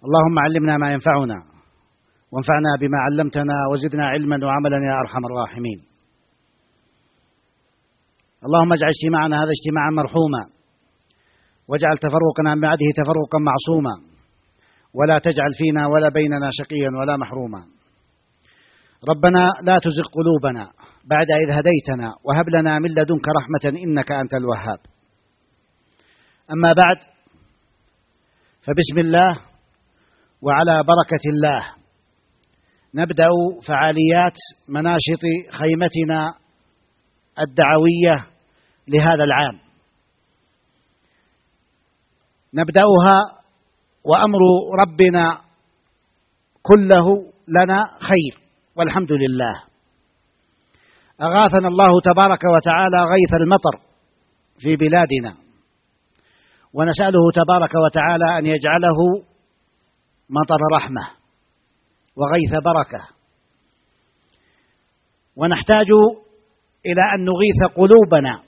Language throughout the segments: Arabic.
اللهم علمنا ما ينفعنا وانفعنا بما علمتنا وزدنا علما وعملا يا أرحم الراحمين. اللهم اجعل اجتماعنا هذا اجتماعا مرحوما، واجعل تفرقنا من بعده تفرقا معصوما، ولا تجعل فينا ولا بيننا شقيا ولا محروما. ربنا لا تزغ قلوبنا بعد إذ هديتنا وهب لنا من لدنك رحمة إنك أنت الوهاب. أما بعد، فبسم الله وعلى بركة الله نبدأ فعاليات مناشط خيمتنا الدعوية لهذا العام. نبدأها وأمر ربنا كله لنا خير والحمد لله. أغاثنا الله تبارك وتعالى غيث المطر في بلادنا، ونسأله تبارك وتعالى أن يجعله مطر رحمة وغيث بركة، ونحتاج إلى أن نغيث قلوبنا.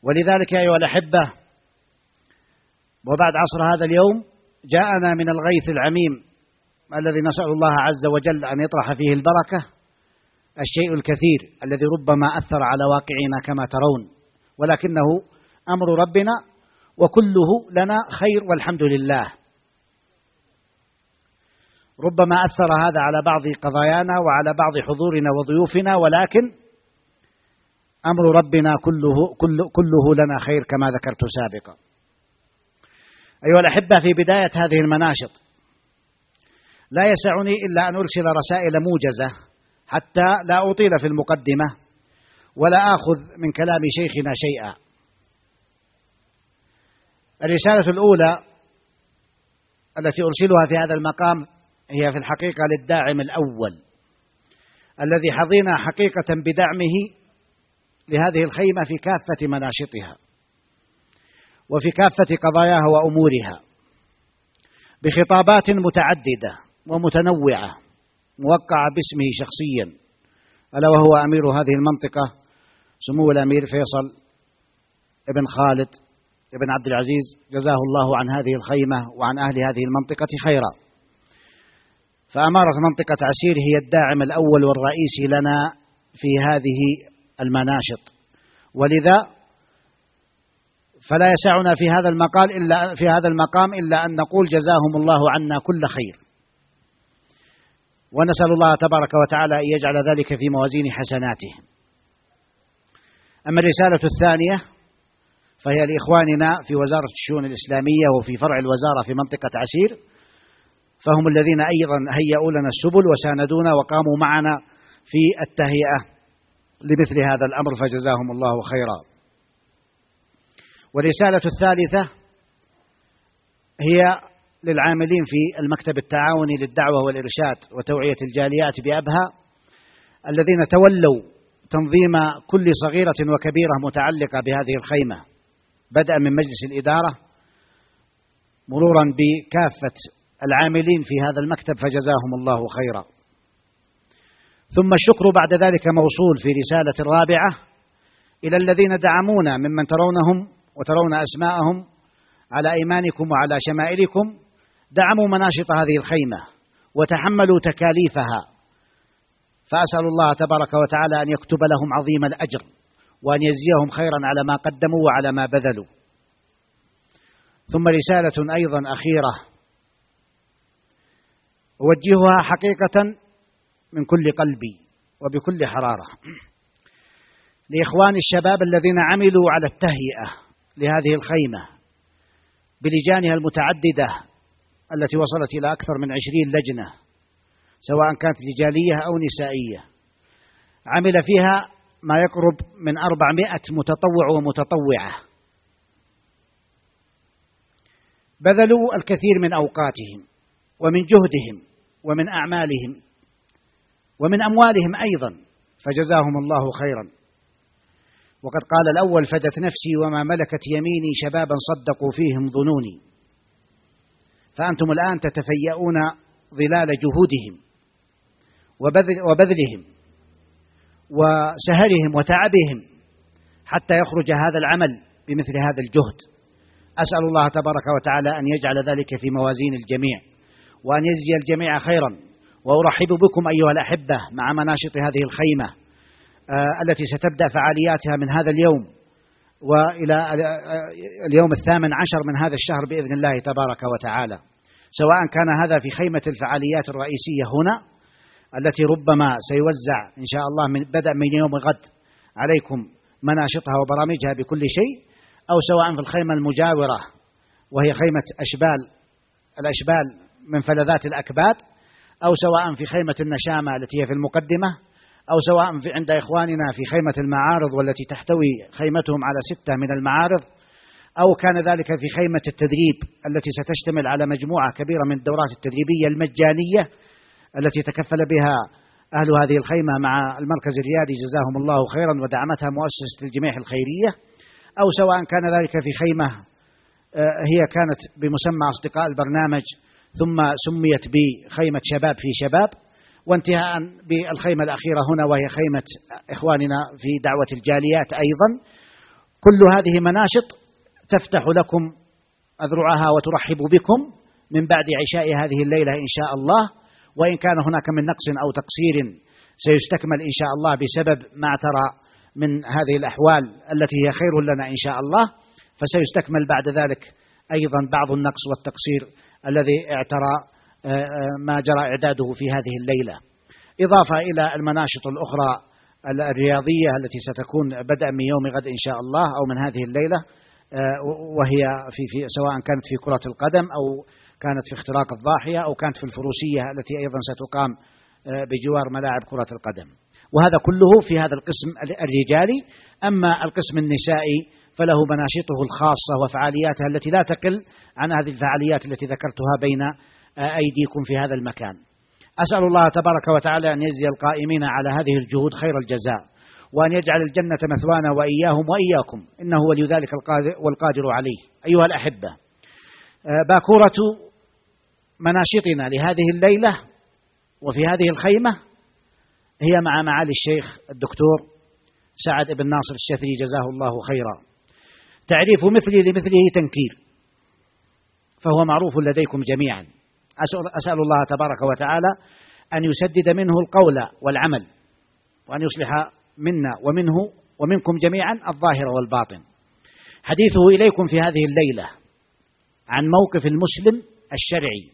ولذلك يا أيها الأحبة، وبعد عصر هذا اليوم جاءنا من الغيث العميم الذي نسأل الله عز وجل أن يطرح فيه البركة الشيء الكثير الذي ربما أثر على واقعنا كما ترون، ولكنه أمر ربنا وكله لنا خير والحمد لله. ربما أثر هذا على بعض قضايانا وعلى بعض حضورنا وضيوفنا، ولكن أمر ربنا كله لنا خير كما ذكرت سابقا. أيها الأحبة، في بداية هذه المناشط لا يسعني إلا أن أرسل رسائل موجزة حتى لا أطيل في المقدمة ولا آخذ من كلام شيخنا شيئا. الرسالة الأولى التي أرسلها في هذا المقام هي في الحقيقة للداعم الأول الذي حظينا حقيقة بدعمه لهذه الخيمة في كافة مناشطها وفي كافة قضاياها وأمورها، بخطابات متعددة ومتنوعة موقعة باسمه شخصيا، ألا وهو أمير هذه المنطقة سمو الأمير فيصل ابن خالد ابن عبد العزيز، جزاه الله عن هذه الخيمة وعن أهل هذه المنطقة خيرا. فأمارة منطقة عسير هي الداعم الأول والرئيسي لنا في هذه المناشط، ولذا فلا يسعنا في هذا المقام إلا أن نقول جزاهم الله عنا كل خير، ونسأل الله تبارك وتعالى أن يجعل ذلك في موازين حسناته. أما الرسالة الثانية فهي لإخواننا في وزارة الشؤون الإسلامية وفي فرع الوزارة في منطقة عسير، فهم الذين أيضا هيئوا لنا السبل وساندونا وقاموا معنا في التهيئة لمثل هذا الأمر، فجزاهم الله خيرا. والرسالة الثالثة هي للعاملين في المكتب التعاوني للدعوة والإرشاد وتوعية الجاليات بأبها، الذين تولوا تنظيم كل صغيرة وكبيرة متعلقة بهذه الخيمة، بدءا من مجلس الإدارة مرورا بكافة العاملين في هذا المكتب، فجزاهم الله خيرا. ثم الشكر بعد ذلك موصول في رسالة رابعة إلى الذين دعمونا ممن ترونهم وترون أسماءهم على أيمانكم وعلى شمائلكم، دعموا مناشط هذه الخيمة وتحملوا تكاليفها، فأسأل الله تبارك وتعالى أن يكتب لهم عظيم الأجر وأن يجزيهم خيرا على ما قدموا وعلى ما بذلوا. ثم رسالة أيضا أخيرة أوجهها حقيقة من كل قلبي وبكل حرارة لإخوان الشباب الذين عملوا على التهيئة لهذه الخيمة بلجانها المتعددة التي وصلت إلى أكثر من 20 لجنة، سواء كانت رجالية أو نسائية، عمل فيها ما يقرب من 400 متطوع ومتطوعة، بذلوا الكثير من أوقاتهم ومن جهدهم ومن أعمالهم ومن أموالهم أيضا، فجزاهم الله خيرا. وقد قال الأول: فدت نفسي وما ملكت يميني شبابا صدقوا فيهم ظنوني. فأنتم الآن تتفيئون ظلال جهودهم وبذلهم وسهرهم وتعبهم حتى يخرج هذا العمل بمثل هذا الجهد، أسأل الله تبارك وتعالى أن يجعل ذلك في موازين الجميع وأن يجزي الجميع خيرا. وأرحب بكم أيها الأحبة مع مناشط هذه الخيمة التي ستبدأ فعالياتها من هذا اليوم وإلى اليوم 18 من هذا الشهر بإذن الله تبارك وتعالى، سواء كان هذا في خيمة الفعاليات الرئيسية هنا التي ربما سيوزع إن شاء الله بدءا من يوم غد عليكم مناشطها وبرامجها بكل شيء، أو سواء في الخيمة المجاورة وهي خيمة الأشبال من فلذات الأكباد، أو سواء في خيمة النشامة التي هي في المقدمة، أو سواء عند إخواننا في خيمة المعارض والتي تحتوي خيمتهم على 6 من المعارض، أو كان ذلك في خيمة التدريب التي ستشتمل على مجموعة كبيرة من الدورات التدريبية المجانية التي تكفل بها أهل هذه الخيمة مع المركز الريادي جزاهم الله خيرا ودعمتها مؤسسة الجميع الخيرية، أو سواء كان ذلك في خيمة هي كانت بمسمى أصدقاء البرنامج ثم سميت بخيمة شباب في شباب، وانتهاء بالخيمة الأخيرة هنا وهي خيمة إخواننا في دعوة الجاليات أيضا. كل هذه مناشط تفتح لكم أذرعها وترحب بكم من بعد عشاء هذه الليلة إن شاء الله، وإن كان هناك من نقص أو تقصير سيستكمل إن شاء الله بسبب ما اعترى من هذه الأحوال التي هي خير لنا إن شاء الله، فسيستكمل بعد ذلك أيضا بعض النقص والتقصير الذي اعترى ما جرى إعداده في هذه الليلة، إضافة إلى المناشط الأخرى الرياضية التي ستكون بدءا من يوم غد إن شاء الله أو من هذه الليلة، وهي في سواء كانت في كرة القدم أو كانت في اختراق الضاحية أو كانت في الفروسية التي أيضا ستقام بجوار ملاعب كرة القدم، وهذا كله في هذا القسم الرجالي. أما القسم النسائي فله مناشطه الخاصة وفعالياته التي لا تقل عن هذه الفعاليات التي ذكرتها بين أيديكم في هذا المكان. أسأل الله تبارك وتعالى أن يجزي القائمين على هذه الجهود خير الجزاء، وأن يجعل الجنة مثوانا وإياهم وإياكم، إنه ولي ذلك والقادر عليه. أيها الأحبة، باكورة مناشطنا لهذه الليلة وفي هذه الخيمة هي مع معالي الشيخ الدكتور سعد بن ناصر الشثري جزاه الله خيرا. تعريف مثلي لمثله تنكير، فهو معروف لديكم جميعا. أسأل الله تبارك وتعالى أن يسدد منه القول والعمل، وأن يصلح منا ومنه ومنكم جميعا الظاهر والباطن. حديثه إليكم في هذه الليلة عن موقف المسلم الشرعي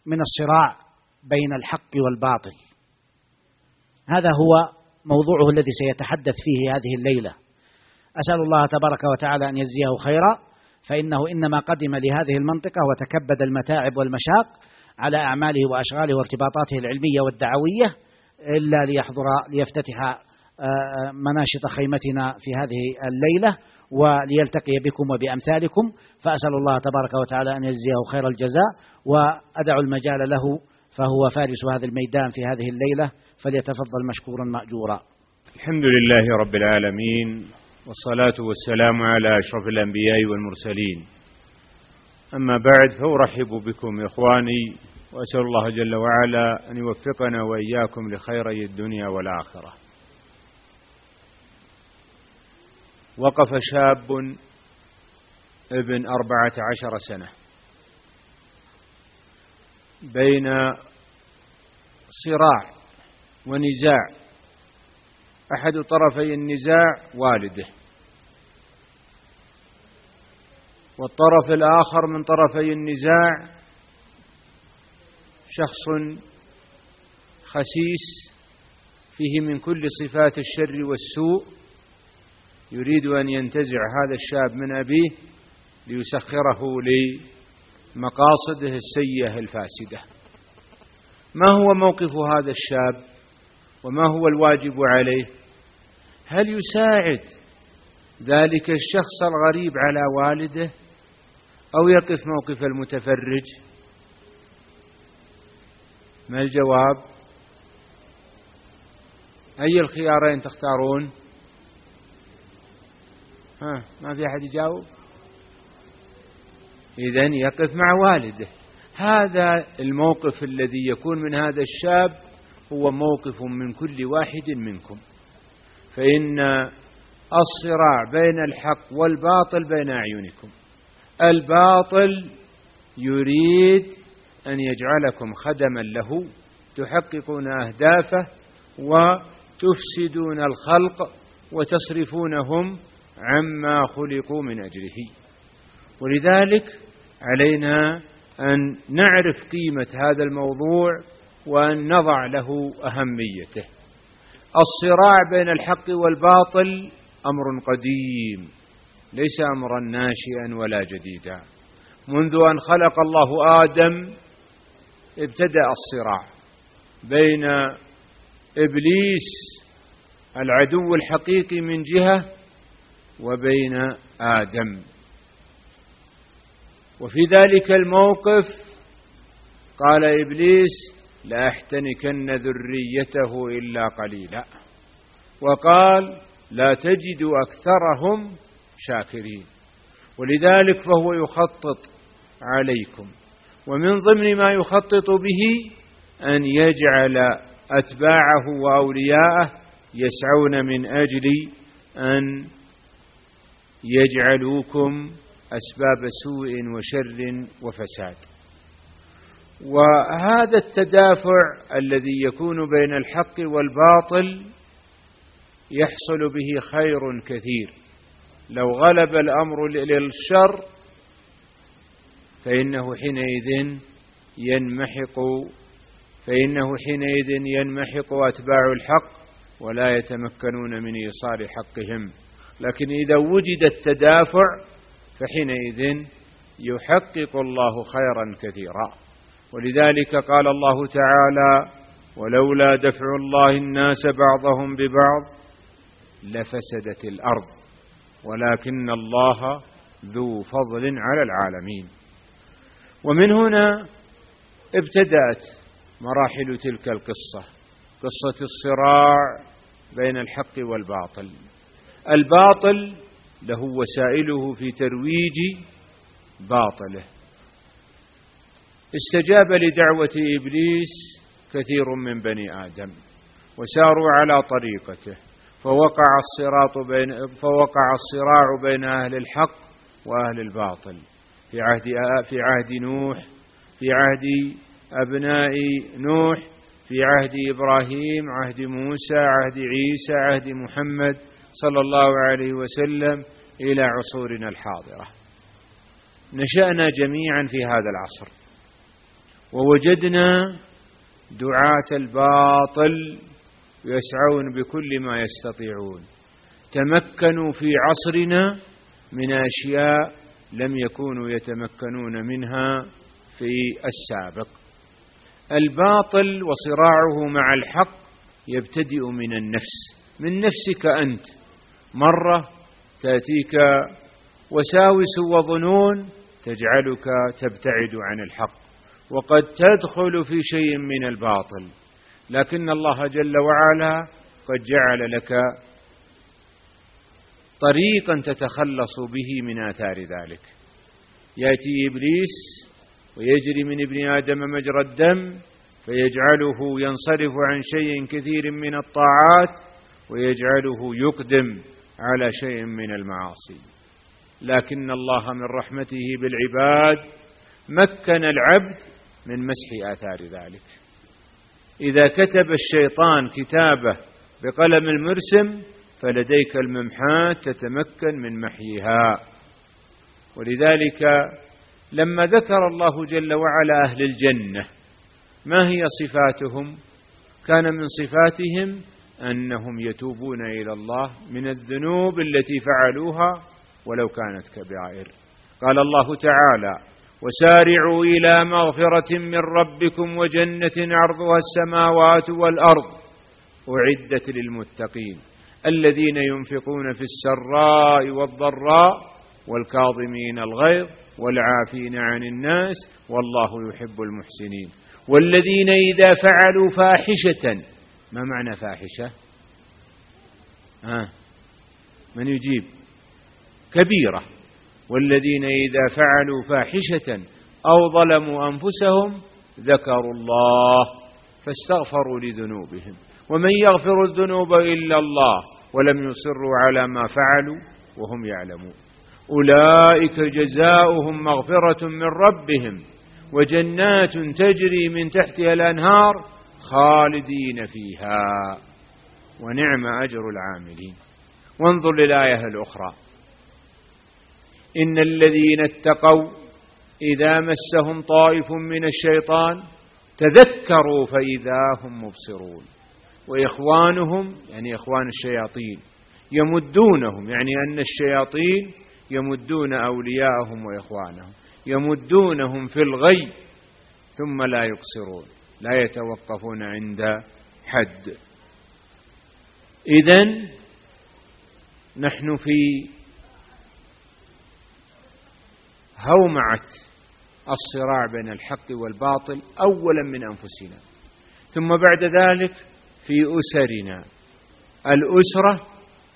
من الصراع بين الحق والباطل، هذا هو موضوعه الذي سيتحدث فيه هذه الليلة. أسأل الله تبارك وتعالى أن يجزيه خيرا، فإنه إنما قدم لهذه المنطقة وتكبد المتاعب والمشاق على أعماله وأشغاله وارتباطاته العلمية والدعوية إلا ليفتتح مناشط خيمتنا في هذه الليلة وليلتقي بكم وبأمثالكم، فأسأل الله تبارك وتعالى أن يجزيه خير الجزاء، وأدع المجال له فهو فارس هذا الميدان في هذه الليلة، فليتفضل مشكورا مأجورا. الحمد لله رب العالمين، والصلاة والسلام على أشرف الأنبياء والمرسلين، أما بعد، فأرحب بكم إخواني، وأسأل الله جل وعلا أن يوفقنا وإياكم لخيري الدنيا والآخرة. وقف شاب ابن 14 سنة بين صراع ونزاع، أحد طرفي النزاع والده، والطرف الآخر من طرفي النزاع شخص خسيس فيه من كل صفات الشر والسوء، يريد أن ينتزع هذا الشاب من أبيه ليسخره لمقاصده السيئة الفاسدة. ما هو موقف هذا الشاب وما هو الواجب عليه؟ هل يساعد ذلك الشخص الغريب على والده أو يقف موقف المتفرج؟ ما الجواب؟ أي الخيارين تختارون؟ ما في أحد يجاوب؟ إذن يقف مع والده. هذا الموقف الذي يكون من هذا الشاب هو موقف من كل واحد منكم، فإن الصراع بين الحق والباطل بين أعينكم. الباطل يريد أن يجعلكم خدما له تحققون أهدافه وتفسدون الخلق وتصرفونهم عما خلقوا من أجله. ولذلك علينا أن نعرف قيمة هذا الموضوع وأن نضع له أهميته. الصراع بين الحق والباطل أمر قديم، ليس أمرا ناشئا ولا جديدا. منذ أن خلق الله آدم ابتدأ الصراع بين إبليس العدو الحقيقي من جهة وبين آدم. وفي ذلك الموقف قال إبليس: لا أحتنكن ذريته إلا قليلا، وقال: لا تجد أكثرهم شاكرين. ولذلك فهو يخطط عليكم، ومن ضمن ما يخطط به أن يجعل أتباعه وأولياءه يسعون من أجل أن يجعلوكم أسباب سوء وشر وفساد. وهذا التدافع الذي يكون بين الحق والباطل يحصل به خير كثير. لو غلب الأمر للشر فإنه حينئذ ينمحق أتباع الحق ولا يتمكنون من إيصال حقهم. لكن إذا وجد التدافع فحينئذ يحقق الله خيرا كثيرا. ولذلك قال الله تعالى: ولولا دفع الله الناس بعضهم ببعض لفسدت الأرض ولكن الله ذو فضل على العالمين. ومن هنا ابتدأت مراحل تلك القصة، قصة الصراع بين الحق والباطل. الباطل له وسائله في ترويج باطله. استجاب لدعوة إبليس كثير من بني آدم وساروا على طريقته، فوقع الصراع بين أهل الحق وأهل الباطل في عهد نوح، في عهد أبناء نوح، في عهد إبراهيم، عهد موسى، عهد عيسى، عهد محمد صلى الله عليه وسلم إلى عصورنا الحاضرة. نشأنا جميعا في هذا العصر ووجدنا دعاة الباطل يسعون بكل ما يستطيعون. تمكنوا في عصرنا من أشياء لم يكونوا يتمكنون منها في السابق. الباطل وصراعه مع الحق يبتدئ من النفس، من نفسك أنت. مرة تأتيك وساوس وظنون تجعلك تبتعد عن الحق، وقد تدخل في شيء من الباطل، لكن الله جل وعلا قد جعل لك طريقا تتخلص به من آثار ذلك. يأتي إبليس ويجري من ابن آدم مجرى الدم فيجعله ينصرف عن شيء كثير من الطاعات ويجعله يقدم على شيء من المعاصي. لكن الله من رحمته بالعباد مكن العبد من مسح آثار ذلك. إذا كتب الشيطان كتابه بقلم المرسم فلديك الممحات تتمكن من محيها. ولذلك لما ذكر الله جل وعلا أهل الجنة ما هي صفاتهم؟ كان من صفاتهم أنهم يتوبون إلى الله من الذنوب التي فعلوها ولو كانت كبائر. قال الله تعالى: وسارعوا إلى مغفرة من ربكم وجنة عرضها السماوات والأرض أعدت للمتقين الذين ينفقون في السراء والضراء والكاظمين الغيظ والعافين عن الناس والله يحب المحسنين والذين إذا فعلوا فاحشة. ما معنى فاحشة؟ من يجيب؟ كبيرة. والذين إذا فعلوا فاحشة أو ظلموا أنفسهم ذكروا الله فاستغفروا لذنوبهم ومن يغفر الذنوب إلا الله ولم يصروا على ما فعلوا وهم يعلمون. أولئك جزاؤهم مغفرة من ربهم وجنات تجري من تحتها الأنهار خالدين فيها ونعم أجر العاملين. وانظر للآية الأخرى: إن الذين اتقوا إذا مسهم طائف من الشيطان تذكروا فإذا هم مبصرون وإخوانهم، يعني إخوان الشياطين، يمدونهم، يعني أن الشياطين يمدون أولياءهم وإخوانهم، يمدونهم في الغي ثم لا يقصرون، لا يتوقفون عند حد. إذن نحن في هومعة الصراع بين الحق والباطل أولا من أنفسنا، ثم بعد ذلك في أسرنا. الأسرة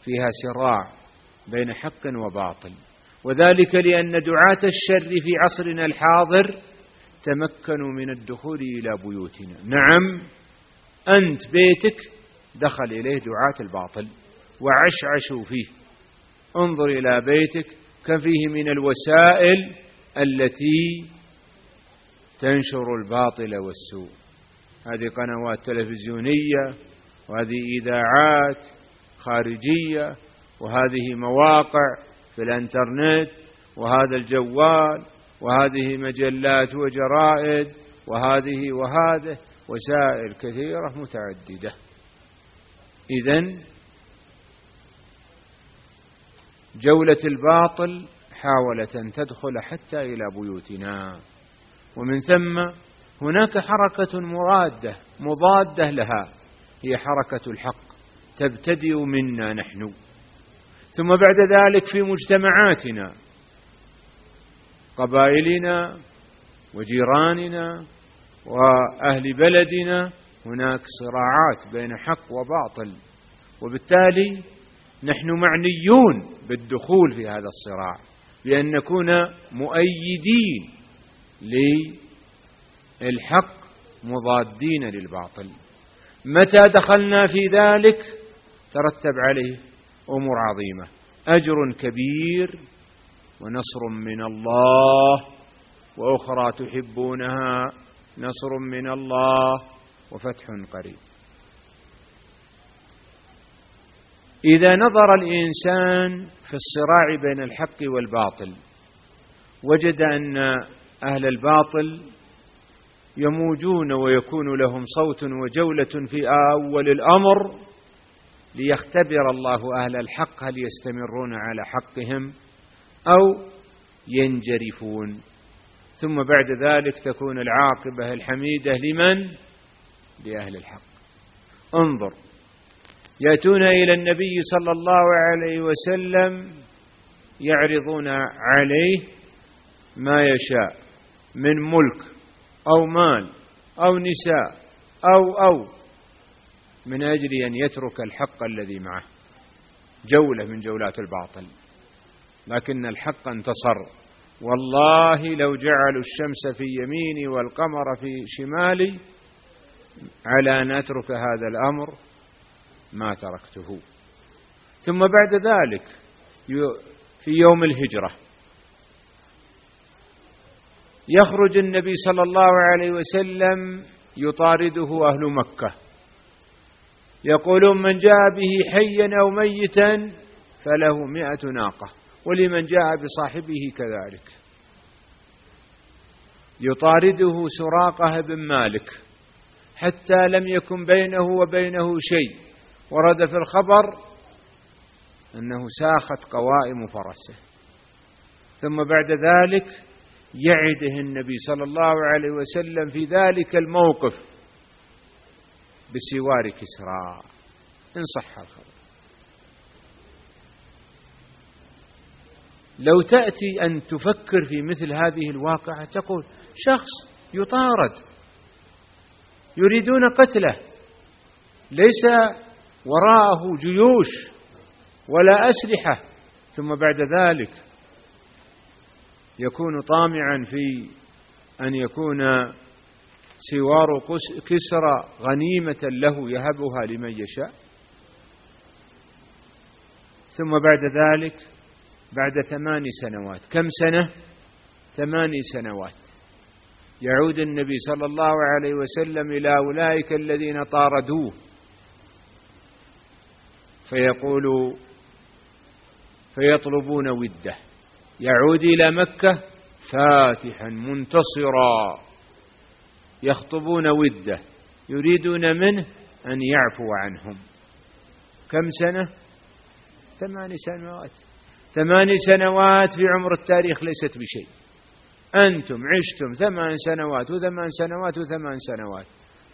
فيها صراع بين حق وباطل، وذلك لأن دعاة الشر في عصرنا الحاضر تمكنوا من الدخول إلى بيوتنا. نعم، أنت بيتك دخل إليه دعاة الباطل وعشعشوا فيه. انظر إلى بيتك كم فيه من الوسائل التي تنشر الباطل والسوء. هذه قنوات تلفزيونية، وهذه إذاعات خارجية، وهذه مواقع في الانترنت، وهذا الجوال، وهذه مجلات وجرائد، وهذه وهذه وسائل كثيرة متعددة. إذن جولة الباطل حاولت أن تدخل حتى إلى بيوتنا، ومن ثم هناك حركة مضادة لها، هي حركة الحق تبتدئ منا نحن، ثم بعد ذلك في مجتمعاتنا، قبائلنا وجيراننا وأهل بلدنا، هناك صراعات بين حق وباطل، وبالتالي نحن معنيون بالدخول في هذا الصراع بأن نكون مؤيدين للحق مضادين للباطل. متى دخلنا في ذلك ترتب عليه أمور عظيمة: أجر كبير ونصر من الله، وأخرى تحبونها نصر من الله وفتح قريب. إذا نظر الإنسان في الصراع بين الحق والباطل وجد أن أهل الباطل يموجون ويكون لهم صوت وجولة في أول الأمر ليختبر الله أهل الحق هل يستمرون على حقهم أو ينجرفون، ثم بعد ذلك تكون العاقبة الحميدة لمن؟ لأهل الحق. انظر، يأتون إلى النبي صلى الله عليه وسلم يعرضون عليه ما يشاء من ملك أو مال أو نساء أو من أجل أن يترك الحق الذي معه، جولة من جولات الباطل. لكن الحق انتصر. والله لو جعلوا الشمس في يميني والقمر في شمالي على أن أترك هذا الأمر ما تركته. ثم بعد ذلك في يوم الهجرة يخرج النبي صلى الله عليه وسلم يطارده أهل مكة، يقولون: من جاء به حيا أو ميتا فله 100 ناقة، ولمن جاء بصاحبه كذلك. يطارده سراقة بن مالك حتى لم يكن بينه وبينه شيء، ورد في الخبر أنه ساخت قوائم فرسه. ثم بعد ذلك يعده النبي صلى الله عليه وسلم في ذلك الموقف بسوار كسرى إن صح الخبر. لو تأتي أن تفكر في مثل هذه الواقعة تقول: شخص يطارد يريدون قتله، ليس وراءه جيوش ولا أسلحة، ثم بعد ذلك يكون طامعا في أن يكون سوار كسرى غنيمة له يهبها لمن يشاء. ثم بعد ذلك بعد 8 سنوات. كم سنة؟ 8 سنوات. يعود النبي صلى الله عليه وسلم إلى أولئك الذين طاردوه فيطلبون وده. يعود إلى مكة فاتحا منتصرا، يخطبون وده، يريدون منه أن يعفو عنهم. كم سنة؟ 8 سنوات. 8 سنوات في عمر التاريخ ليست بشيء. أنتم عشتم 8 سنوات و8 سنوات و8 سنوات،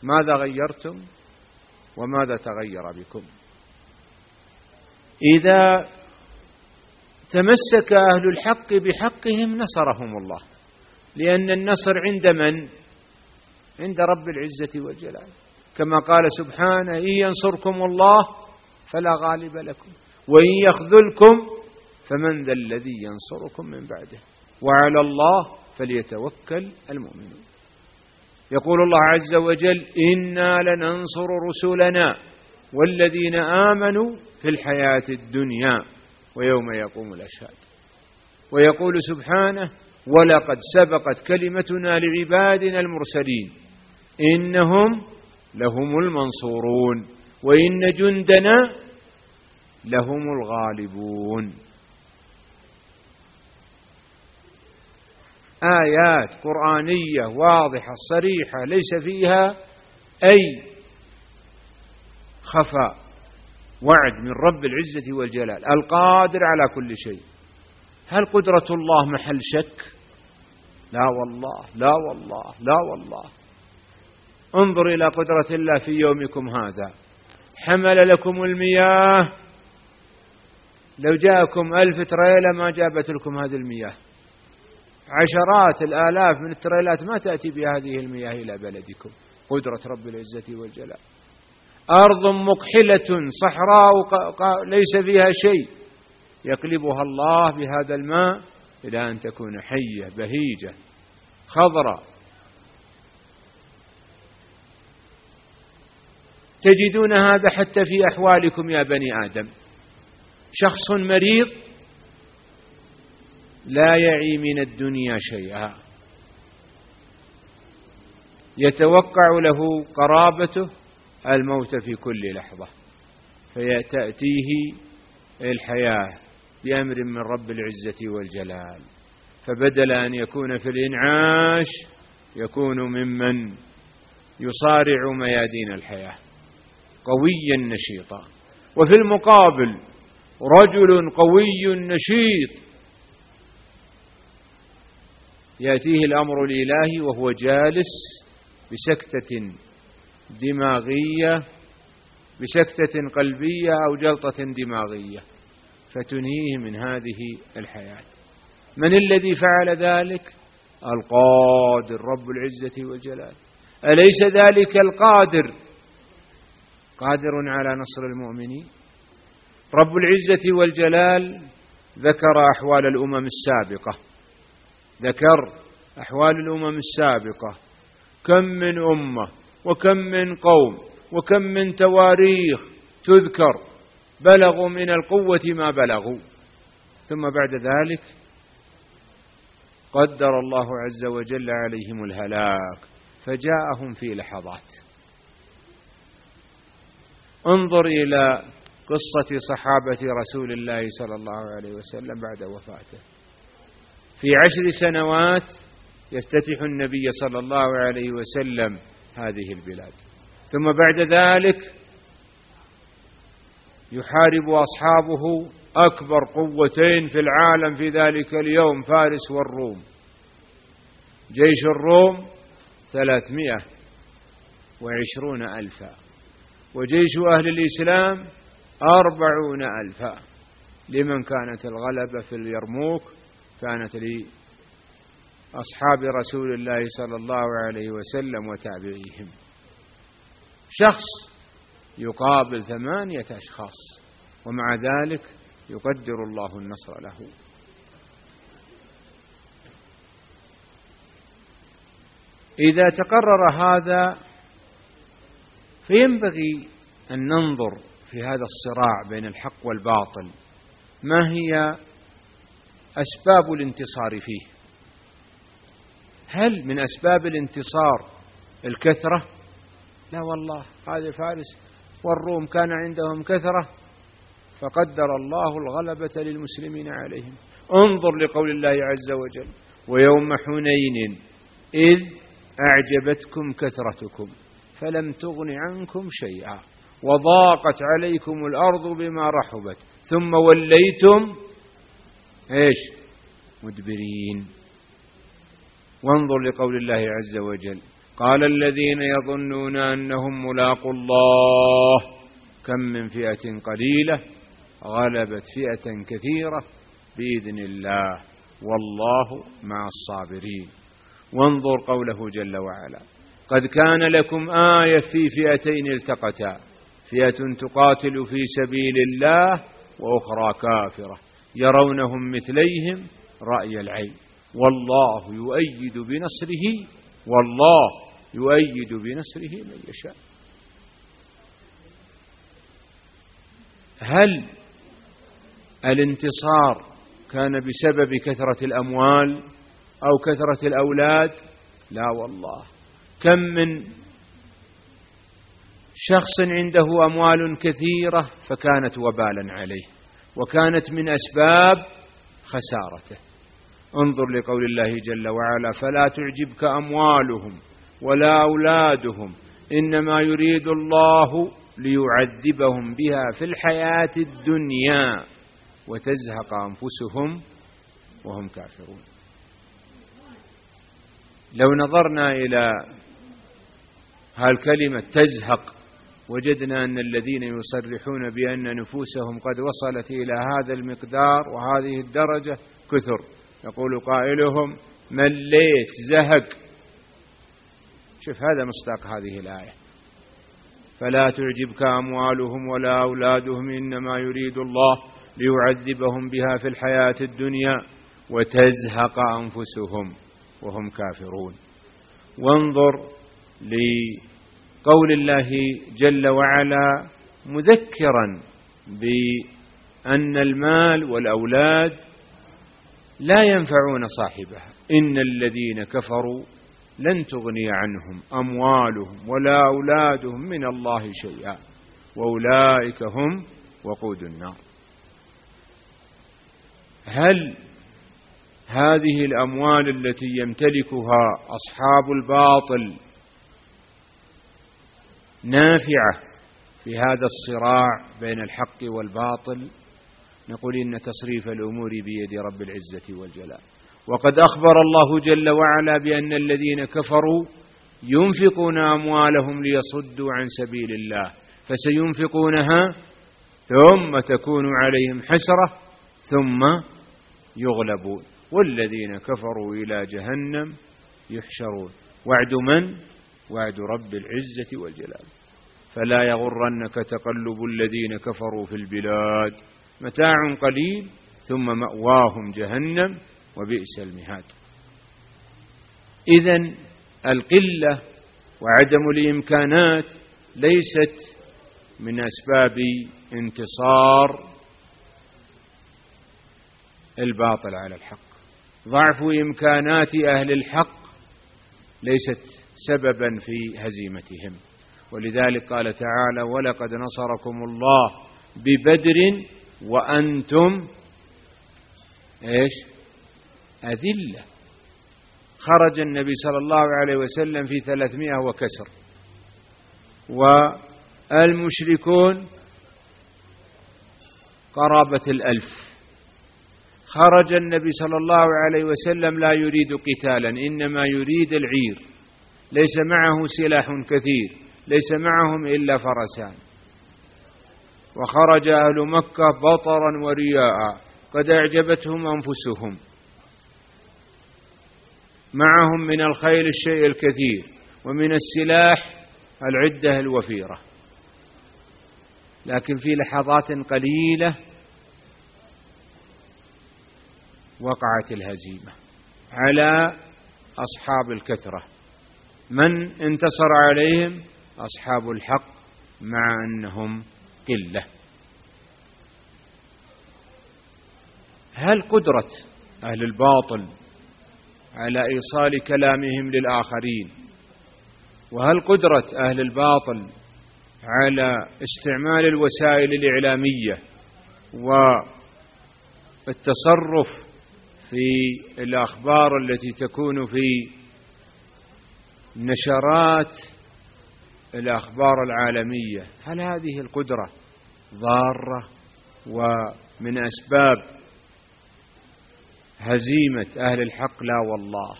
ماذا غيرتم وماذا تغير بكم؟ إذا تمسك أهل الحق بحقهم نصرهم الله، لأن النصر عند من؟ عند رب العزة والجلال، كما قال سبحانه: إن ينصركم الله فلا غالب لكم وإن يخذلكم فمن ذا الذي ينصركم من بعده وعلى الله فليتوكل المؤمنون. يقول الله عز وجل: إنا لننصر رسلنا والذين آمنوا في الحياة الدنيا ويوم يقوم الأشهاد. ويقول سبحانه: ولقد سبقت كلمتنا لعبادنا المرسلين إنهم لهم المنصورون وإن جندنا لهم الغالبون. آيات قرآنية واضحة صريحة ليس فيها أي خفاء، وعد من رب العزة والجلال القادر على كل شيء. هل قدرة الله محل شك؟ لا والله، لا والله، لا والله. انظر إلى قدرة الله في يومكم هذا. حمل لكم المياه، لو جاءكم 1000 تريلا ما جابت لكم هذه المياه. عشرات الآلاف من التريلات ما تأتي بهذه المياه إلى بلدكم. قدرة رب العزة والجلال. أرض مكحلة صحراء ليس فيها شيء، يقلبها الله بهذا الماء إلى أن تكون حية بهيجة خضراء. تجدون هذا حتى في أحوالكم يا بني آدم. شخص مريض لا يعي من الدنيا شيئا، يتوقع له قرابته الموت في كل لحظة، فتأتيه الحياة بأمر من رب العزة والجلال، فبدل أن يكون في الإنعاش يكون ممن يصارع ميادين الحياة قويا نشيطا. وفي المقابل رجل قوي نشيط يأتيه الأمر الإلهي وهو جالس بسكتة دماغية، بسكتة قلبية أو جلطة دماغية، فتنهيه من هذه الحياة. من الذي فعل ذلك؟ القادر رب العزة والجلال. أليس ذلك القادر قادر على نصر المؤمنين؟ رب العزة والجلال ذكر أحوال الأمم السابقة، ذكر أحوال الأمم السابقة، كم من أمة وكم من قوم وكم من تواريخ تذكر بلغوا من القوة ما بلغوا، ثم بعد ذلك قدر الله عز وجل عليهم الهلاك فجاءهم في لحظات. انظر إلى قصة صحابة رسول الله صلى الله عليه وسلم بعد وفاته. في 10 سنوات يفتتح النبي صلى الله عليه وسلم هذه البلاد، ثم بعد ذلك يحارب أصحابه أكبر قوتين في العالم في ذلك اليوم، فارس والروم. جيش الروم 320,000، وجيش أهل الإسلام 40,000. لمن كانت الغلبة في اليرموك؟ كانت لأصحاب رسول الله صلى الله عليه وسلم وتابعيهم. شخص يقابل 8 أشخاص، ومع ذلك يقدر الله النصر له. إذا تقرر هذا فينبغي أن ننظر في هذا الصراع بين الحق والباطل، ما هي أسباب الانتصار فيه؟ هل من أسباب الانتصار الكثرة؟ لا والله، هذه فارس والروم كان عندهم كثرة فقدر الله الغلبة للمسلمين عليهم. انظر لقول الله عز وجل: ويوم حنين إذ أعجبتكم كثرتكم فلم تغن عنكم شيئا وضاقت عليكم الأرض بما رحبت ثم وليتم مدبرين. وانظر لقول الله عز وجل: قال الذين يظنون أنهم ملاقو الله كم من فئة قليلة غلبت فئة كثيرة بإذن الله والله مع الصابرين. وانظر قوله جل وعلا: قد كان لكم آية في فئتين التقتا فئة تقاتل في سبيل الله وأخرى كافرة يرونهم مثليهم رأي العين والله يؤيد بنصره من يشاء. هل الانتصار كان بسبب كثرة الأموال أو كثرة الأولاد؟ لا والله، كم من شخص عنده أموال كثيرة فكانت وبالا عليه وكانت من أسباب خسارته. انظر لقول الله جل وعلا: فلا تعجبك أموالهم ولا أولادهم إنما يريد الله ليعذبهم بها في الحياة الدنيا وتزهق أنفسهم وهم كافرون. لو نظرنا إلى هالكلمة تزهق وجدنا أن الذين يصرحون بأن نفوسهم قد وصلت إلى هذا المقدار وهذه الدرجة كثر. يقول قائلهم: مليت زهق. شوف هذا مصداق هذه الآية: فلا تعجبك أموالهم ولا أولادهم إنما يريد الله ليعذبهم بها في الحياة الدنيا وتزهق أنفسهم وهم كافرون. وانظر لقول الله جل وعلا مذكرا بأن المال والأولاد لا ينفعون صاحبها: إن الذين كفروا لن تغني عنهم أموالهم ولا أولادهم من الله شيئا وأولئك هم وقود النار. هل هذه الأموال التي يمتلكها أصحاب الباطل نافعة في هذا الصراع بين الحق والباطل؟ نقول إن تصريف الأمور بيد رب العزة والجلال. وقد أخبر الله جل وعلا بأن الذين كفروا ينفقون أموالهم ليصدوا عن سبيل الله فسينفقونها ثم تكون عليهم حسرة ثم يغلبون والذين كفروا إلى جهنم يحشرون. وعد من؟ وعد رب العزة والجلال. فلا يغرنك تقلب الذين كفروا في البلاد متاع قليل ثم مأواهم جهنم وبئس المهاد. إذن القلة وعدم الإمكانات ليست من أسباب انتصار الباطل على الحق. ضعف إمكانات أهل الحق ليست سببا في هزيمتهم. ولذلك قال تعالى: ولقد نصركم الله ببدر وأنتم أذلة. خرج النبي صلى الله عليه وسلم في 300 وكسر والمشركون قرابة 1000. خرج النبي صلى الله عليه وسلم لا يريد قتالا إنما يريد العير، ليس معه سلاح كثير، ليس معهم إلا فرسان. وخرج أهل مكة بطرا ورياء قد أعجبتهم أنفسهم، معهم من الخيل الشيء الكثير ومن السلاح العدة الوفيرة، لكن في لحظات قليلة وقعت الهزيمة على أصحاب الكثرة. من انتصر عليهم؟ أصحاب الحق مع أنهم قلة. هل قدرة أهل الباطل على إيصال كلامهم للآخرين، وهل قدرة أهل الباطل على استعمال الوسائل الإعلامية والتصرف في الأخبار التي تكون في نشرات الأخبار العالمية، هل هذه القدرة ضارة ومن أسباب هزيمة أهل الحق؟ لا والله،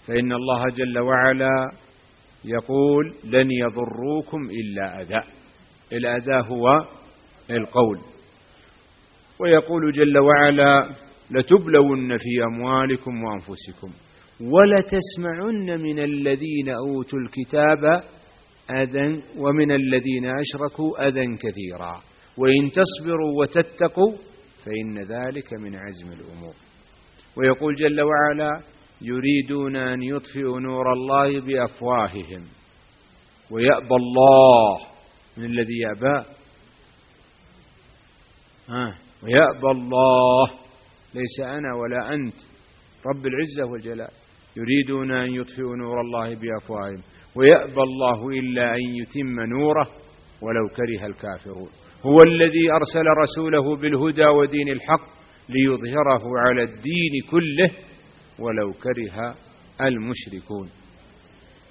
فإن الله جل وعلا يقول لن يضروكم إلا أذى، الأذى هو القول، ويقول جل وعلا لتبلون في أموالكم وأنفسكم ولتسمعن من الذين أوتوا الكتاب أذى ومن الذين أشركوا أذى كثيرا وإن تصبروا وتتقوا فإن ذلك من عزم الأمور. ويقول جل وعلا يريدون أن يطفئوا نور الله بأفواههم ويأبى الله، من الذي يأبى؟ ويأبى الله، ليس أنا ولا أنت، رب العزة والجلال. يريدون أن يطفئوا نور الله بأفواههم ويأبى الله إلا أن يتم نوره ولو كره الكافرون. هو الذي أرسل رسوله بالهدى ودين الحق ليظهره على الدين كله ولو كره المشركون.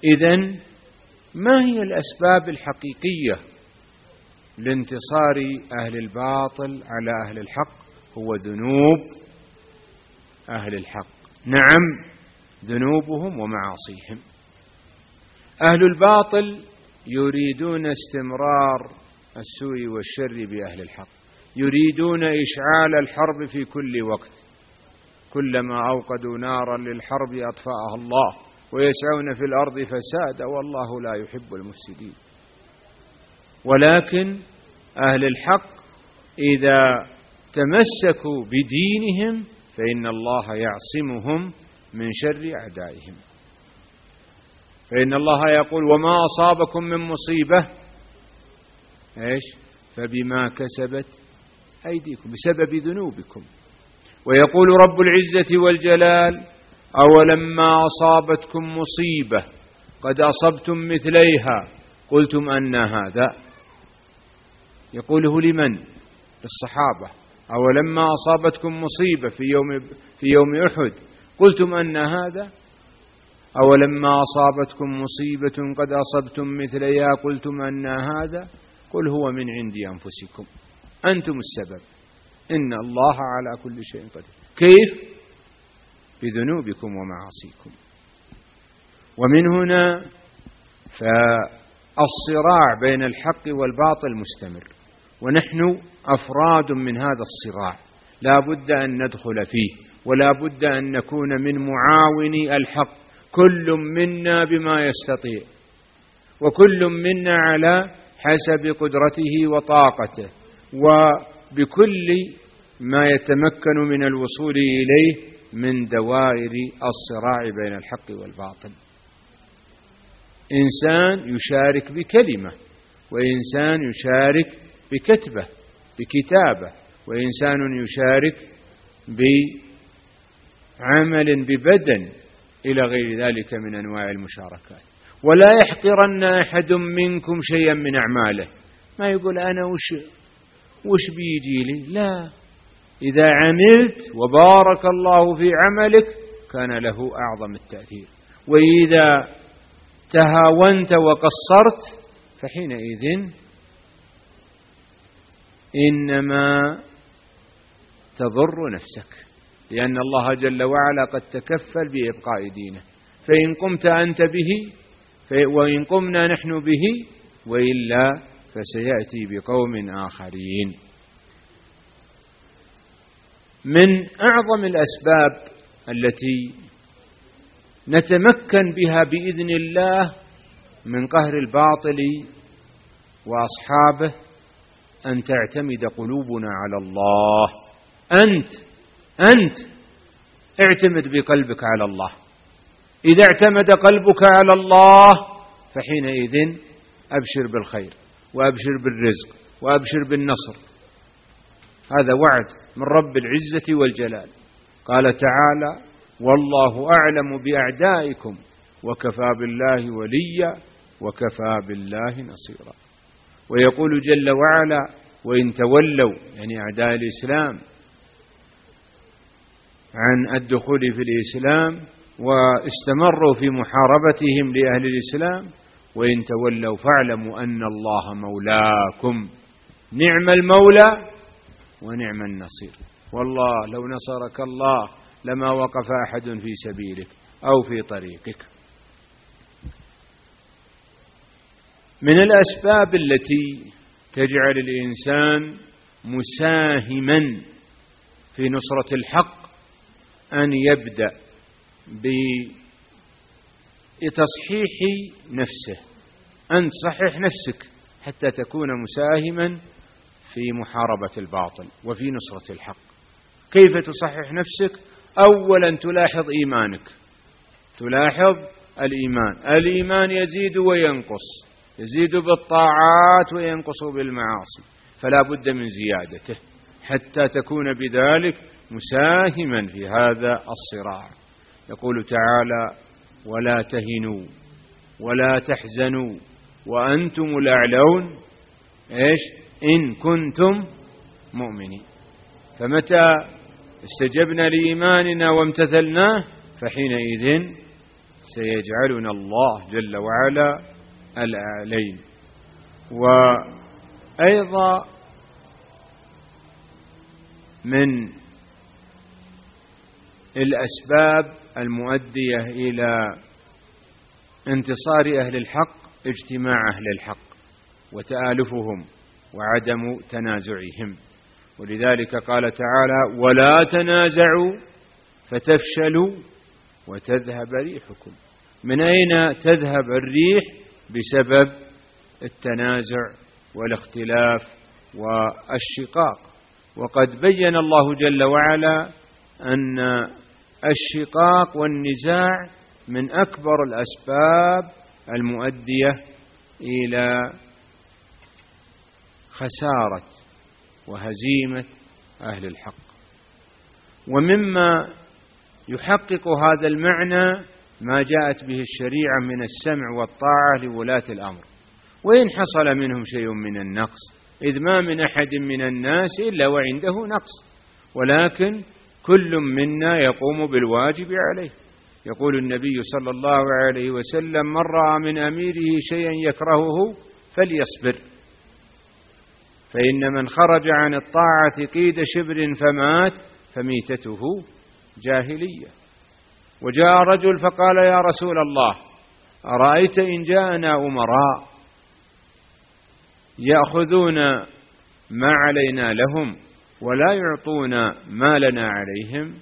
إذن ما هي الأسباب الحقيقية لانتصار أهل الباطل على أهل الحق؟ هو ذنوب أهل الحق، نعم ذنوبهم ومعاصيهم. أهل الباطل يريدون استمرار السوء والشر بأهل الحق، يريدون إشعال الحرب في كل وقت، كلما أوقدوا نارا للحرب أطفأها الله ويسعون في الأرض فسادا والله لا يحب المفسدين. ولكن أهل الحق إذا تمسكوا بدينهم فإن الله يعصمهم من شر أعدائهم، فإن الله يقول وما أصابكم من مصيبة فبما كسبت أيديكم، بسبب ذنوبكم. ويقول رب العزة والجلال أولما أصابتكم مصيبة قد أصبتم مثليها قلتم أن هذا، يقوله لمن؟ للصحابة. أولما أصابتكم مصيبة في يوم أحد قلتم أن هذا، أولما أصابتكم مصيبة قد أصبتم مثليها قلتم أن هذا، قل هو من عند أنفسكم أنتم السبب إن الله على كل شيء قدير. كيف؟ بذنوبكم ومعاصيكم. ومن هنا فالصراع بين الحق والباطل مستمر، ونحن أفراد من هذا الصراع لا بد أن ندخل فيه، ولا بد أن نكون من معاوني الحق، كل منا بما يستطيع، وكل منا على حسب قدرته وطاقته، وبكل ما يتمكن من الوصول إليه من دوائر الصراع بين الحق والباطل. إنسان يشارك بكلمة، وإنسان يشارك بكتبة بكتابة، وإنسان يشارك بعمل ببدن إلى غير ذلك من أنواع المشاركات. ولا يحقرن أحد منكم شيئا من أعماله، ما يقول أنا وش بيجي لي، لا، إذا عملت وبارك الله في عملك كان له أعظم التأثير، وإذا تهاونت وقصرت فحينئذ إنما تضر نفسك، لأن الله جل وعلا قد تكفل بإبقاء دينه، فإن قمت أنت به وإن قمنا نحن به، وإلا فسيأتي بقوم آخرين. من أعظم الأسباب التي نتمكن بها بإذن الله من قهر الباطل وأصحابه أن تعتمد قلوبنا على الله. أنت اعتمد بقلبك على الله. إذا اعتمد قلبك على الله فحينئذ أبشر بالخير وأبشر بالرزق وأبشر بالنصر، هذا وعد من رب العزة والجلال. قال تعالى: والله أعلم بأعدائكم وكفى بالله وليا وكفى بالله نصيرا. ويقول جل وعلا: وإن تولوا، يعني أعداء الإسلام، عن الدخول في الإسلام واستمروا في محاربتهم لأهل الإسلام، وإن تولوا فاعلموا أن الله مولاكم، نعم المولى ونعم النصير. والله لو نصرك الله لما وقف أحد في سبيلك أو في طريقك. من الأسباب التي تجعل الإنسان مساهما في نصرة الحق أن يبدأ بتصحيح نفسه، أن تصحح نفسك حتى تكون مساهما في محاربة الباطل وفي نصرة الحق. كيف تصحح نفسك؟ أولا تلاحظ إيمانك، تلاحظ الإيمان يزيد وينقص، يزيد بالطاعات وينقص بالمعاصي، فلا بد من زيادته حتى تكون بذلك مساهما في هذا الصراع. يقول تعالى: ولا تهنوا ولا تحزنوا وأنتم الأعلون إن كنتم مؤمنين. فمتى استجبنا لإيماننا وامتثلناه فحينئذ سيجعلنا الله جل وعلا الأعلين. وأيضا من الأسباب المؤدية إلى انتصار أهل الحق اجتماع أهل الحق وتآلفهم وعدم تنازعهم. ولذلك قال تعالى: ولا تنازعوا فتفشلوا وتذهب ريحكم. من أين تذهب الريح؟ بسبب التنازع والاختلاف والشقاق. وقد بين الله جل وعلا أن الشقاق والنزاع من أكبر الأسباب المؤدية إلى خسارة وهزيمة أهل الحق. ومما يحقق هذا المعنى ما جاءت به الشريعة من السمع والطاعة لولاة الأمر، وإن حصل منهم شيء من النقص، إذ ما من أحد من الناس إلا وعنده نقص، ولكن كل منا يقوم بالواجب عليه. يقول النبي صلى الله عليه وسلم: من رأى من أميره شيئا يكرهه فليصبر، فإن من خرج عن الطاعة قيد شبر فمات فميتته جاهلية. وجاء رجل فقال: يا رسول الله، أرأيت إن جاءنا أمراء يأخذون ما علينا لهم ولا يعطون ما لنا عليهم؟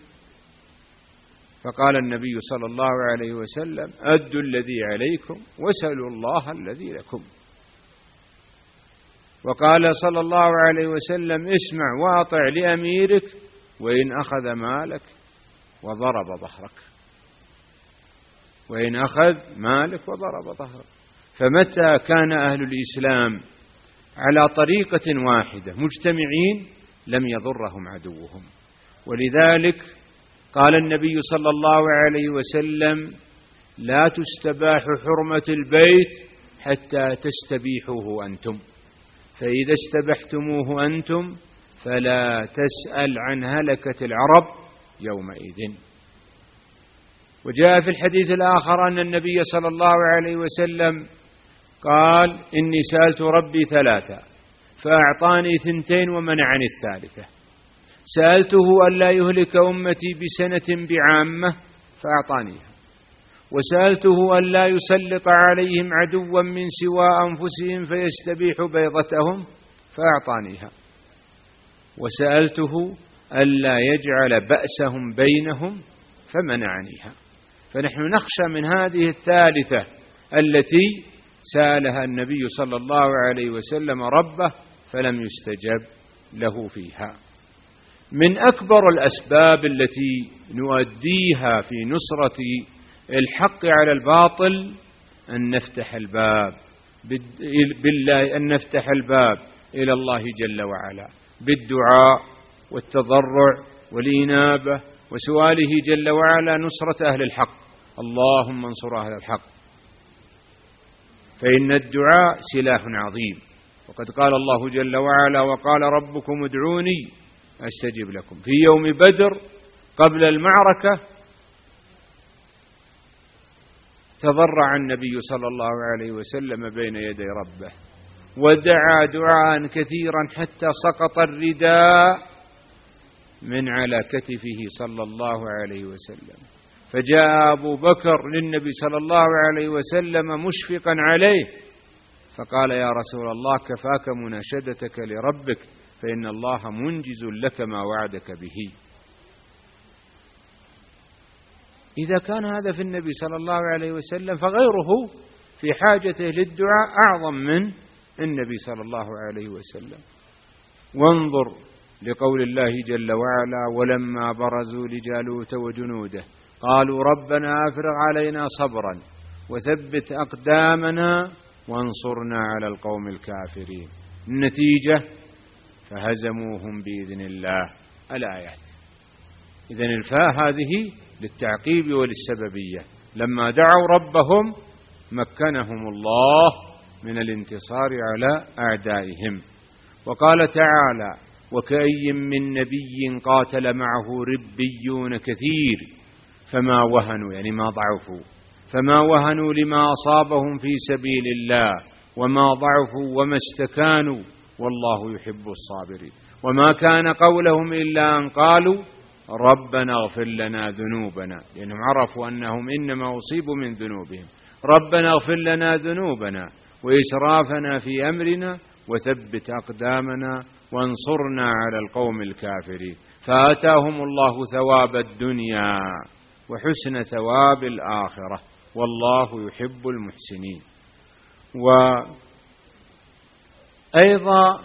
فقال النبي صلى الله عليه وسلم: أدوا الذي عليكم وسلوا الله الذي لكم. وقال صلى الله عليه وسلم: اسمع واطع لأميرك وإن أخذ مالك وضرب ظهرك، وإن أخذ مالك وضرب ظهرك. فمتى كان أهل الإسلام على طريقة واحدة مجتمعين لم يضرهم عدوهم. ولذلك قال النبي صلى الله عليه وسلم: لا تستباح حرمة البيت حتى تستبيحوه أنتم، فإذا استبحتموه أنتم فلا تسأل عن هلكة العرب يومئذ. وجاء في الحديث الآخر أن النبي صلى الله عليه وسلم قال: إني سألت ربي ثلاثة فأعطاني 2 ومنعني 3. سألته ألا يهلك أمتي بسنة بعامة فأعطانيها، وسألته ألا يسلط عليهم عدوا من سوى أنفسهم فيستبيح بيضتهم فأعطانيها، وسألته ألا يجعل بأسهم بينهم فمنعنيها. فنحن نخشى من هذه 3 التي سألها النبي صلى الله عليه وسلم ربه فلم يستجب له فيها. من أكبر الأسباب التي نؤديها في نصرة الحق على الباطل أن نفتح الباب إلى الله جل وعلا بالدعاء والتضرع والإنابة وسؤاله جل وعلا نصرة أهل الحق، اللهم انصر أهل الحق، فإن الدعاء سلاح عظيم. وقد قال الله جل وعلا: وقال ربكم ادعوني أستجب لكم. في يوم بدر قبل المعركة تضرع النبي صلى الله عليه وسلم بين يدي ربه ودعا دعاء كثيرا حتى سقط الرداء من على كتفه صلى الله عليه وسلم، فجاء أبو بكر للنبي صلى الله عليه وسلم مشفقا عليه فقال: يا رسول الله كفاك مناشدتك لربك، فإن الله منجز لك ما وعدك به. إذا كان هذا في النبي صلى الله عليه وسلم فغيره في حاجته للدعاء أعظم من النبي صلى الله عليه وسلم. وانظر لقول الله جل وعلا: ولما برزوا لجالوت وجنوده قالوا ربنا أفرغ علينا صبرا وثبت أقدامنا وانصرنا على القوم الكافرين. النتيجة: فهزموهم بإذن الله. الآيات. إذن الفاء هذه للتعقيب وللسببية، لما دعوا ربهم مكنهم الله من الانتصار على أعدائهم. وقال تعالى: وكأي من نبي قاتل معه ربيون كثير فما وهنوا، يعني ما ضعفوا، فما وهنوا لما أصابهم في سبيل الله وما ضعفوا وما استكانوا والله يحب الصابرين. وما كان قولهم إلا أن قالوا ربنا اغفر لنا ذنوبنا، لأنهم عرفوا أنهم إنما أصيبوا من ذنوبهم. ربنا اغفر لنا ذنوبنا وإسرافنا في أمرنا وثبت أقدامنا وانصرنا على القوم الكافرين. فآتاهم الله ثواب الدنيا وحسن ثواب الآخرة والله يحب المحسنين. وأيضا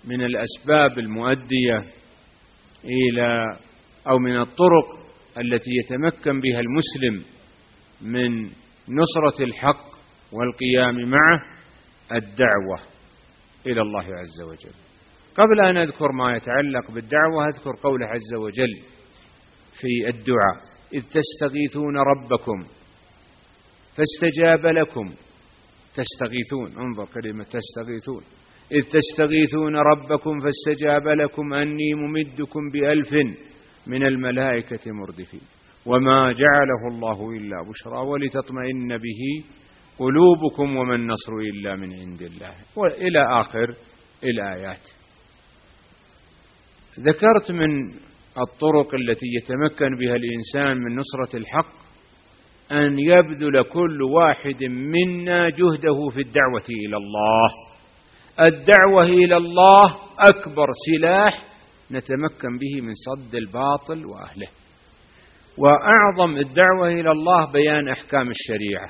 من الأسباب المؤدية إلى أو من الطرق التي يتمكن بها المسلم من نصرة الحق والقيام معه الدعوة إلى الله عز وجل. قبل أن أذكر ما يتعلق بالدعوة أذكر قوله عز وجل في الدعاء: إذ تستغيثون ربكم فاستجاب لكم. تستغيثون، انظر كلمة تستغيثون. إذ تستغيثون ربكم فاستجاب لكم أني ممدكم ب1000 من الملائكة مردفين وما جعله الله إلا بشرى ولتطمئن به قلوبكم وما النصر إلا من عند الله، وإلى آخر الآيات. ذكرت من الطرق التي يتمكن بها الإنسان من نصرة الحق أن يبذل كل واحد منا جهده في الدعوة إلى الله. الدعوة إلى الله أكبر سلاح نتمكن به من صد الباطل وأهله. وأعظم الدعوة إلى الله بيان أحكام الشريعة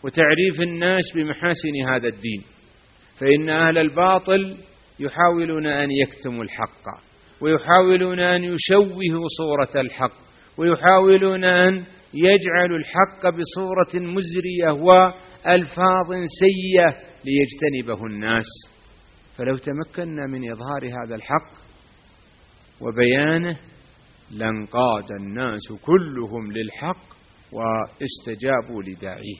وتعريف الناس بمحاسن هذا الدين، فإن أهل الباطل يحاولون أن يكتموا الحق ويحاولون أن يشوهوا صورة الحق ويحاولون أن يجعلوا الحق بصورة مزرية وألفاظ سيئة ليجتنبه الناس. فلو تمكنا من إظهار هذا الحق وبيانه لانقاد الناس كلهم للحق واستجابوا لداعيه.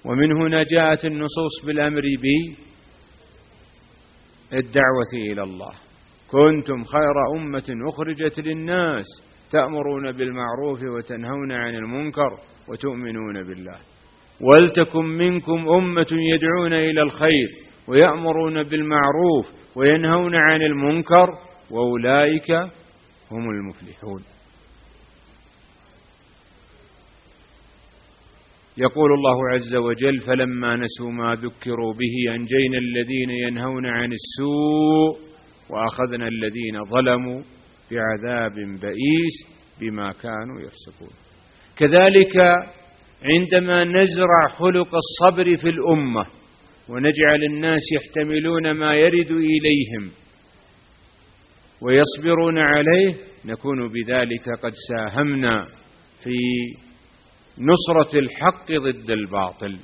ومن هنا جاءت النصوص بالأمر بالدعوة إلى الله: كنتم خير أمة أخرجت للناس تأمرون بالمعروف وتنهون عن المنكر وتؤمنون بالله ولتكن منكم أمة يدعون إلى الخير ويأمرون بالمعروف وينهون عن المنكر وأولئك هم المفلحون. يقول الله عز وجل: فلما نسوا ما ذكروا به أنجينا الذين ينهون عن السوء وأخذنا الذين ظلموا بعذاب بئيس بما كانوا يفسقون. كذلك عندما نزرع خلق الصبر في الأمة ونجعل الناس يحتملون ما يرد إليهم ويصبرون عليه نكون بذلك قد ساهمنا في نصرة الحق ضد الباطل.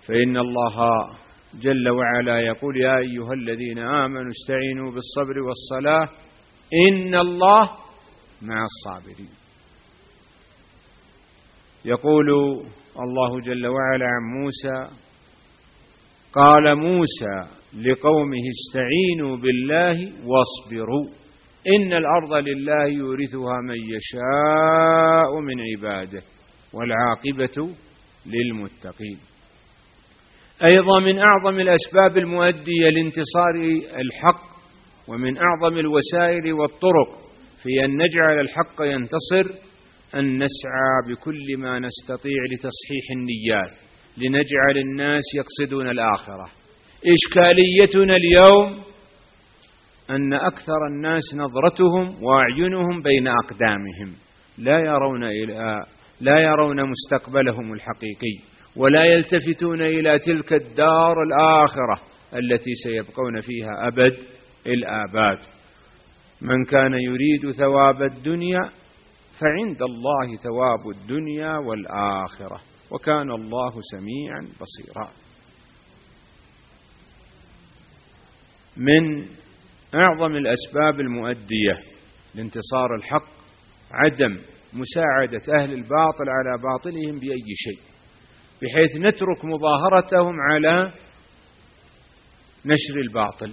فإن الله جل وعلا يقول: يا أيها الذين آمنوا استعينوا بالصبر والصلاة إن الله مع الصابرين. يقول الله جل وعلا عن موسى: قال موسى لقومه استعينوا بالله واصبروا إن الأرض لله يورثها من يشاء من عباده والعاقبة للمتقين. أيضا من أعظم الأسباب المؤدية لانتصار الحق ومن أعظم الوسائل والطرق في أن نجعل الحق ينتصر أن نسعى بكل ما نستطيع لتصحيح النيات، لنجعل الناس يقصدون الآخرة. إشكاليتنا اليوم أن أكثر الناس نظرتهم وأعينهم بين أقدامهم، لا يرون مستقبلهم الحقيقي، ولا يلتفتون إلى تلك الدار الآخرة التي سيبقون فيها أبد الآباد. من كان يريد ثواب الدنيا فعند الله ثواب الدنيا والآخرة وكان الله سميعا بصيرا. من أعظم الأسباب المؤدية لانتصار الحق عدم مساعدة أهل الباطل على باطلهم بأي شيء، بحيث نترك مظاهرتهم على نشر الباطل،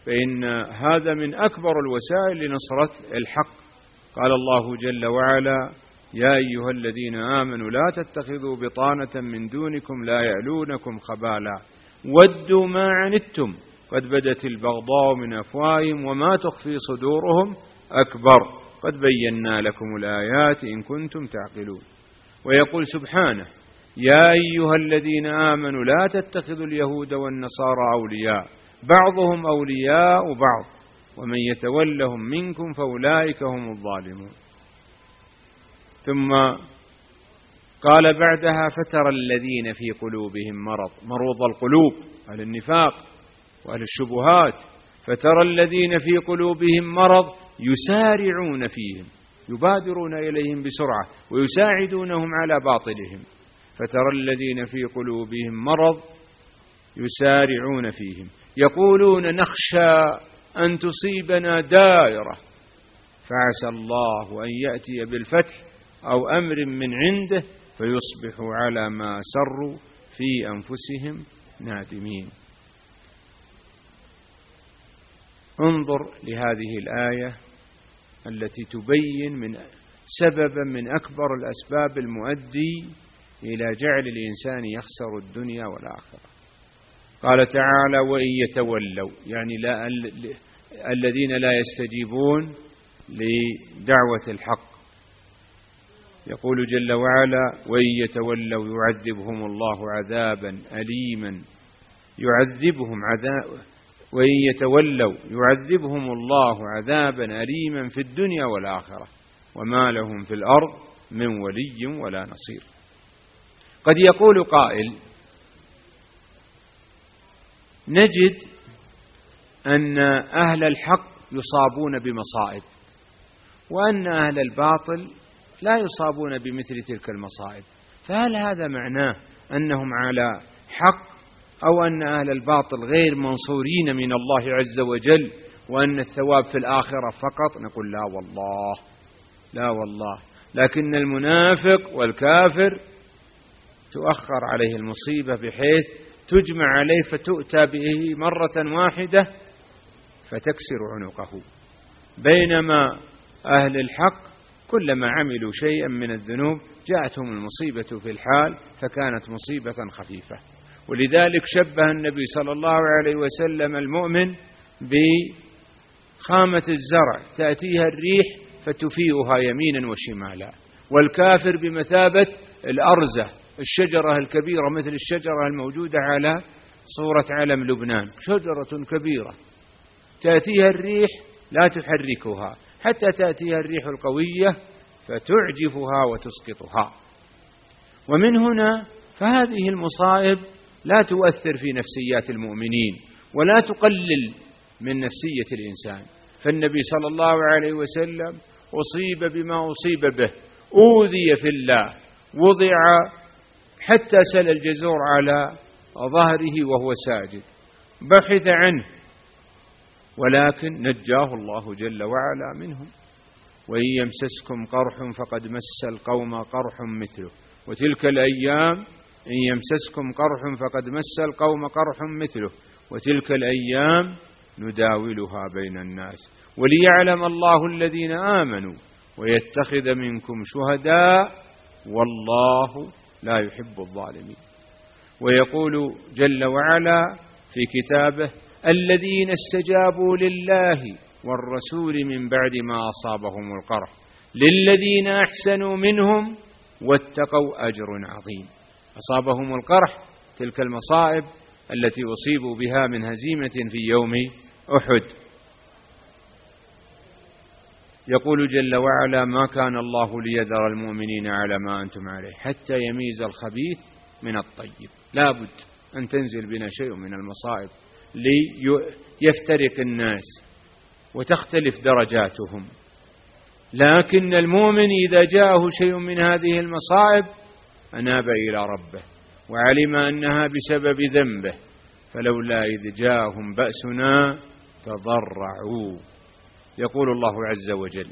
فإن هذا من أكبر الوسائل لنصرة الحق. قال الله جل وعلا: يا أيها الذين آمنوا لا تتخذوا بطانة من دونكم لا يألونكم خبالا ودوا ما عنتم قد بدت البغضاء من أفواههم وما تخفي صدورهم أكبر قد بينا لكم الآيات إن كنتم تعقلون. ويقول سبحانه: يا أيها الذين آمنوا لا تتخذوا اليهود والنصارى أولياء بعضهم أولياء بعض ومن يتولهم منكم فأولئك هم الظالمون. ثم قال بعدها: فترى الذين في قلوبهم مرض القلوب أهل النفاق وأهل الشبهات، فترى الذين في قلوبهم مرض يسارعون فيهم، يبادرون إليهم بسرعة ويساعدونهم على باطلهم. فترى الذين في قلوبهم مرض يسارعون فيهم يقولون نخشى أن تصيبنا دائرة فعسى الله أن يأتي بالفتح أو أمر من عنده فيصبحوا على ما سروا في أنفسهم نادمين. انظر لهذه الآية التي تبين من سببا من أكبر الأسباب المؤدي إلى جعل الإنسان يخسر الدنيا والآخرة. قال تعالى: وإن يتولوا، يعني الذين لا يستجيبون لدعوة الحق. يقول جل وعلا: وإن يتولوا يعذبهم الله عذابا أليما وإن يتولوا يعذبهم الله عذابا أليما في الدنيا والآخرة وما لهم في الأرض من ولي ولا نصير. قد يقول قائل: نجد أن أهل الحق يصابون بمصائب وأن أهل الباطل لا يصابون بمثل تلك المصائب، فهل هذا معناه أنهم على حق أو أن أهل الباطل غير منصورين من الله عز وجل وأن الثواب في الآخرة فقط؟ نقول لا والله، لكن المنافق والكافر تؤخر عليه المصيبة بحيث تجمع عليه فتؤتى به مرة واحدة فتكسر عنقه، بينما أهل الحق كلما عملوا شيئا من الذنوب جاءتهم المصيبة في الحال فكانت مصيبة خفيفة. ولذلك شبه النبي صلى الله عليه وسلم المؤمن بخامة الزرع تأتيها الريح فتفيئها يمينا وشمالا، والكافر بمثابة الأرزة الشجرة الكبيرة مثل الشجرة الموجودة على صورة علم لبنان، شجرة كبيرة تأتيها الريح لا تحركها حتى تأتيها الريح القوية فتعجفها وتسقطها. ومن هنا فهذه المصائب لا تؤثر في نفسيات المؤمنين ولا تقلل من نفسية الإنسان. فالنبي صلى الله عليه وسلم أصيب بما أصيب به، أوذي في الله، وضع حتى سل الجزور على ظهره وهو ساجد، بحث عنه ولكن نجاه الله جل وعلا منه. وإن يمسسكم قرح فقد مس القوم قرح مثله وتلك الأيام إن يمسسكم قرح فقد مس القوم قرح مثله وتلك الأيام نداولها بين الناس وليعلم الله الذين آمنوا ويتخذ منكم شهداء والله لا يحب الظالمين. ويقول جل وعلا في كتابه الذين استجابوا لله والرسول من بعد ما أصابهم القرح للذين أحسنوا منهم واتقوا أجر عظيم. أصابهم القرح تلك المصائب التي أصيبوا بها من هزيمة في يوم أحد. يقول جل وعلا ما كان الله ليذر المؤمنين على ما أنتم عليه حتى يميز الخبيث من الطيب. لا بد أن تنزل بنا شيء من المصائب ليفترق الناس وتختلف درجاتهم، لكن المؤمن إذا جاءه شيء من هذه المصائب أناب إلى ربه وعلم أنها بسبب ذنبه فلولا إذ جاءهم بأسنا تضرعوا. يقول الله عز وجل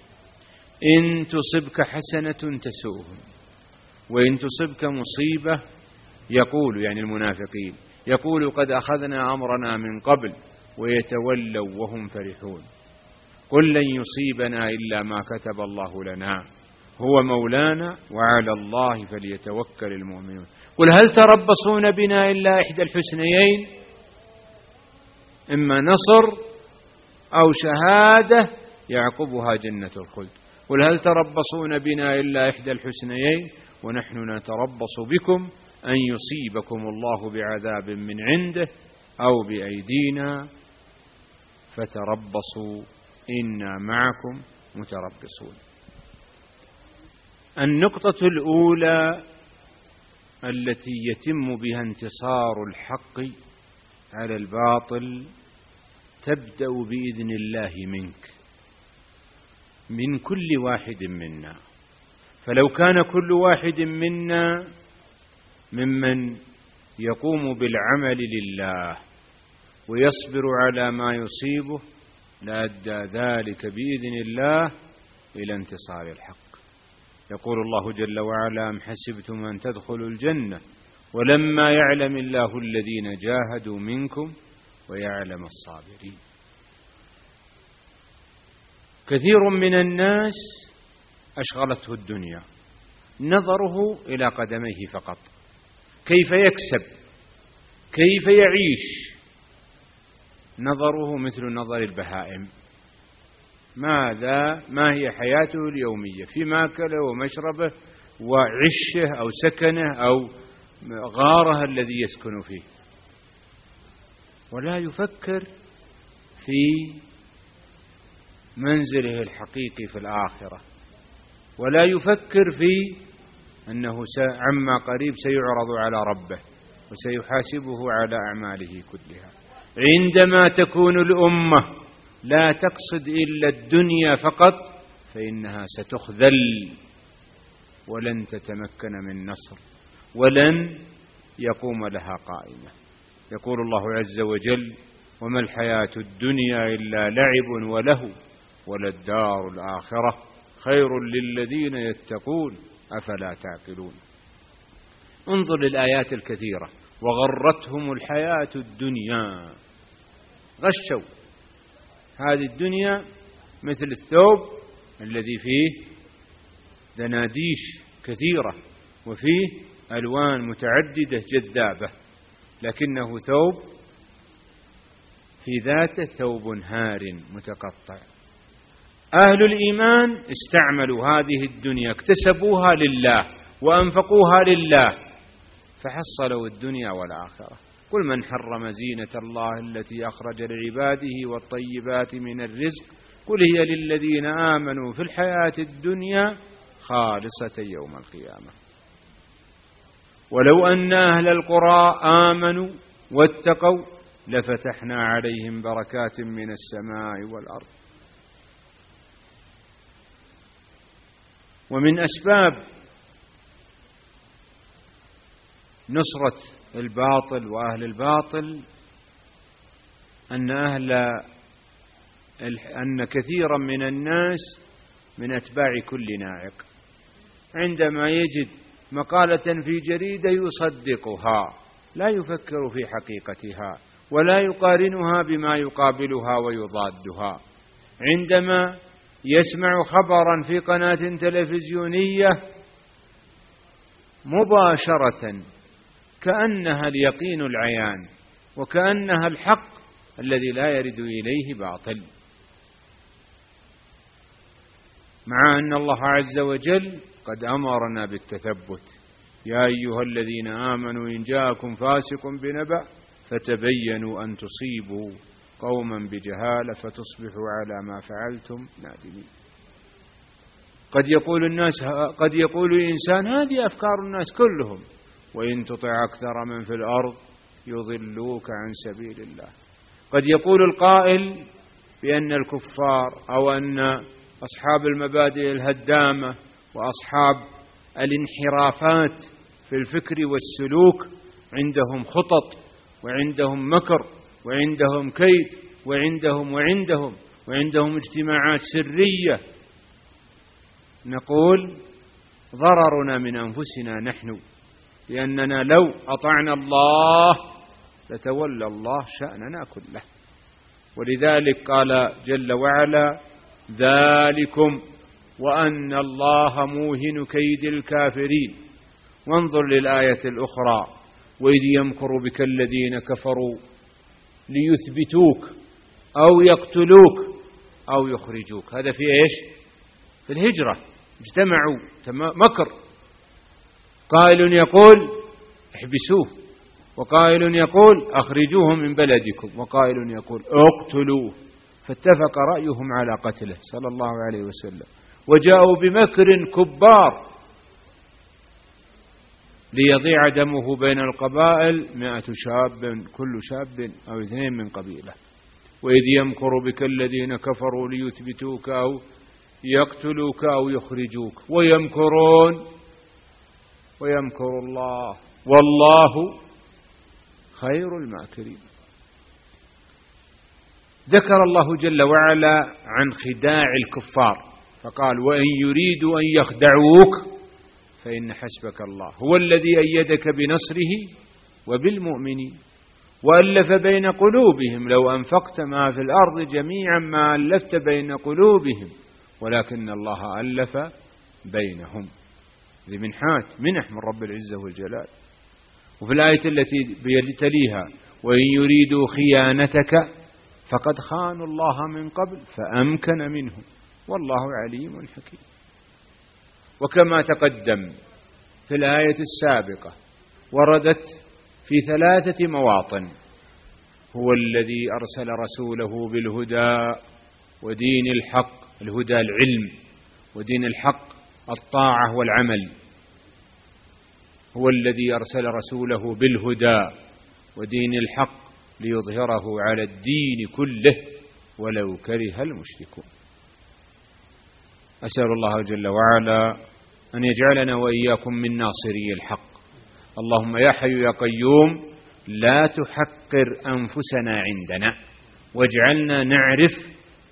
إن تصبك حسنة تسؤهم وإن تصبك مصيبة يقول يعني المنافقين يقول قد أخذنا أمرنا من قبل ويتولوا وهم فرحون قل لن يصيبنا إلا ما كتب الله لنا هو مولانا وعلى الله فليتوكل المؤمنون. قل هل تربصون بنا إلا إحدى الحسنيين إما نصر أو شهادة يعقبها جنة الخلد. قل هل تربصون بنا إلا إحدى الحسنيين ونحن نتربص بكم أن يصيبكم الله بعذاب من عنده أو بأيدينا فتربصوا إنا معكم متربصون. النقطة الأولى التي يتم بها انتصار الحق على الباطل تبدأ بإذن الله منك من كل واحد منا. فلو كان كل واحد منا ممن يقوم بالعمل لله ويصبر على ما يصيبه لأدى ذلك بإذن الله إلى انتصار الحق. يقول الله جل وعلا أم حسبتم أن تدخلوا الجنة ولما يعلم الله الذين جاهدوا منكم ويعلم الصابرين. كثير من الناس أشغلته الدنيا نظره إلى قدميه فقط كيف يكسب كيف يعيش. نظره مثل نظر البهائم ما هي حياته اليومية في ماكله ومشربه وعشه أو سكنه أو غاره الذي يسكن فيه ولا يفكر في منزله الحقيقي في الآخرة ولا يفكر في أنه عما قريب سيعرض على ربه وسيحاسبه على أعماله كلها. عندما تكون الأمة لا تقصد إلا الدنيا فقط فإنها ستخذل ولن تتمكن من نصر ولن يقوم لها قائمة. يقول الله عز وجل وما الحياة الدنيا إلا لعب ولهو وللدار الآخرة خير للذين يتقون أفلا تعقلون. انظر للآيات الكثيرة وغرتهم الحياة الدنيا غشوا. هذه الدنيا مثل الثوب الذي فيه دناديش كثيرة وفيه ألوان متعددة جذابة لكنه ثوب في ذاته ثوب هار متقطع. أهل الإيمان استعملوا هذه الدنيا اكتسبوها لله وأنفقوها لله فحصلوا الدنيا والآخرة. قل من حرم زينة الله التي أخرج لعباده والطيبات من الرزق قل هي للذين آمنوا في الحياة الدنيا خالصة يوم القيامة ولو أن أهل القرى آمنوا واتقوا لفتحنا عليهم بركات من السماء والأرض. ومن أسباب نصرة الباطل وأهل الباطل أن كثيرا من الناس من أتباع كل ناعق. عندما يجد مقالة في جريدة يصدقها، لا يفكر في حقيقتها ولا يقارنها بما يقابلها ويضادها. عندما يسمع خبرا في قناة تلفزيونية مباشرة كأنها اليقين العيان وكأنها الحق الذي لا يرد إليه باطل، مع أن الله عز وجل قد أمرنا بالتثبت: يا أيها الذين آمنوا إن جاءكم فاسق بنبأ فتبينوا أن تصيبوا قوما بجهالة فتصبحوا على ما فعلتم نادمين. قد يقول الإنسان: هذه أفكار الناس كلهم، وإن تطع أكثر من في الأرض يضلوك عن سبيل الله. قد يقول القائل بأن الكفار أو أن أصحاب المبادئ الهدامة وأصحاب الانحرافات في الفكر والسلوك عندهم خطط وعندهم مكر وعندهم كيد وعندهم اجتماعات سرية. نقول: ضررنا من أنفسنا نحن، لأننا لو أطعنا الله لتولى الله شأننا كله. ولذلك قال جل وعلا: ذلكم وأن الله موهن كيد الكافرين. وانظر للآية الأخرى: وإذ يمكر بك الذين كفروا ليثبتوك أو يقتلوك أو يخرجوك. هذا في إيش؟ في الهجرة. اجتمعوا مكر، قائل يقول احبسوه، وقائل يقول أخرجوه من بلدكم، وقائل يقول اقتلوه. فاتفق رأيهم على قتله صلى الله عليه وسلم، وجاءوا بمكر كبار ليضيع دمه بين القبائل 100 شاب، كل شاب أو 2 من قبيلة. وإذ يمكر بك الذين كفروا ليثبتوك أو يقتلوك أو يخرجوك ويمكر الله والله خير الماكرين. ذكر الله جل وعلا عن خداع الكفار فقال: وإن يريدوا أن يخدعوك فإن حسبك الله هو الذي أيدك بنصره وبالمؤمنين وألف بين قلوبهم لو أنفقت ما في الأرض جميعا ما ألفت بين قلوبهم ولكن الله ألف بينهم. ذي منح من رب العزة والجلال. وفي الآية التي تليها: وإن يريدوا خيانتك فقد خانوا الله من قبل فأمكن منهم والله عليم حكيم. وكما تقدم في الآية السابقة وردت في 3 مواطن: هو الذي أرسل رسوله بالهدى ودين الحق، الهدى العلم، ودين الحق الطاعة والعمل. هو الذي أرسل رسوله بالهدى ودين الحق ليظهره على الدين كله ولو كره المشركون. أسأل الله جل وعلا أن يجعلنا وإياكم من ناصري الحق. اللهم يا حي يا قيوم لا تحقر أنفسنا عندنا، واجعلنا نعرف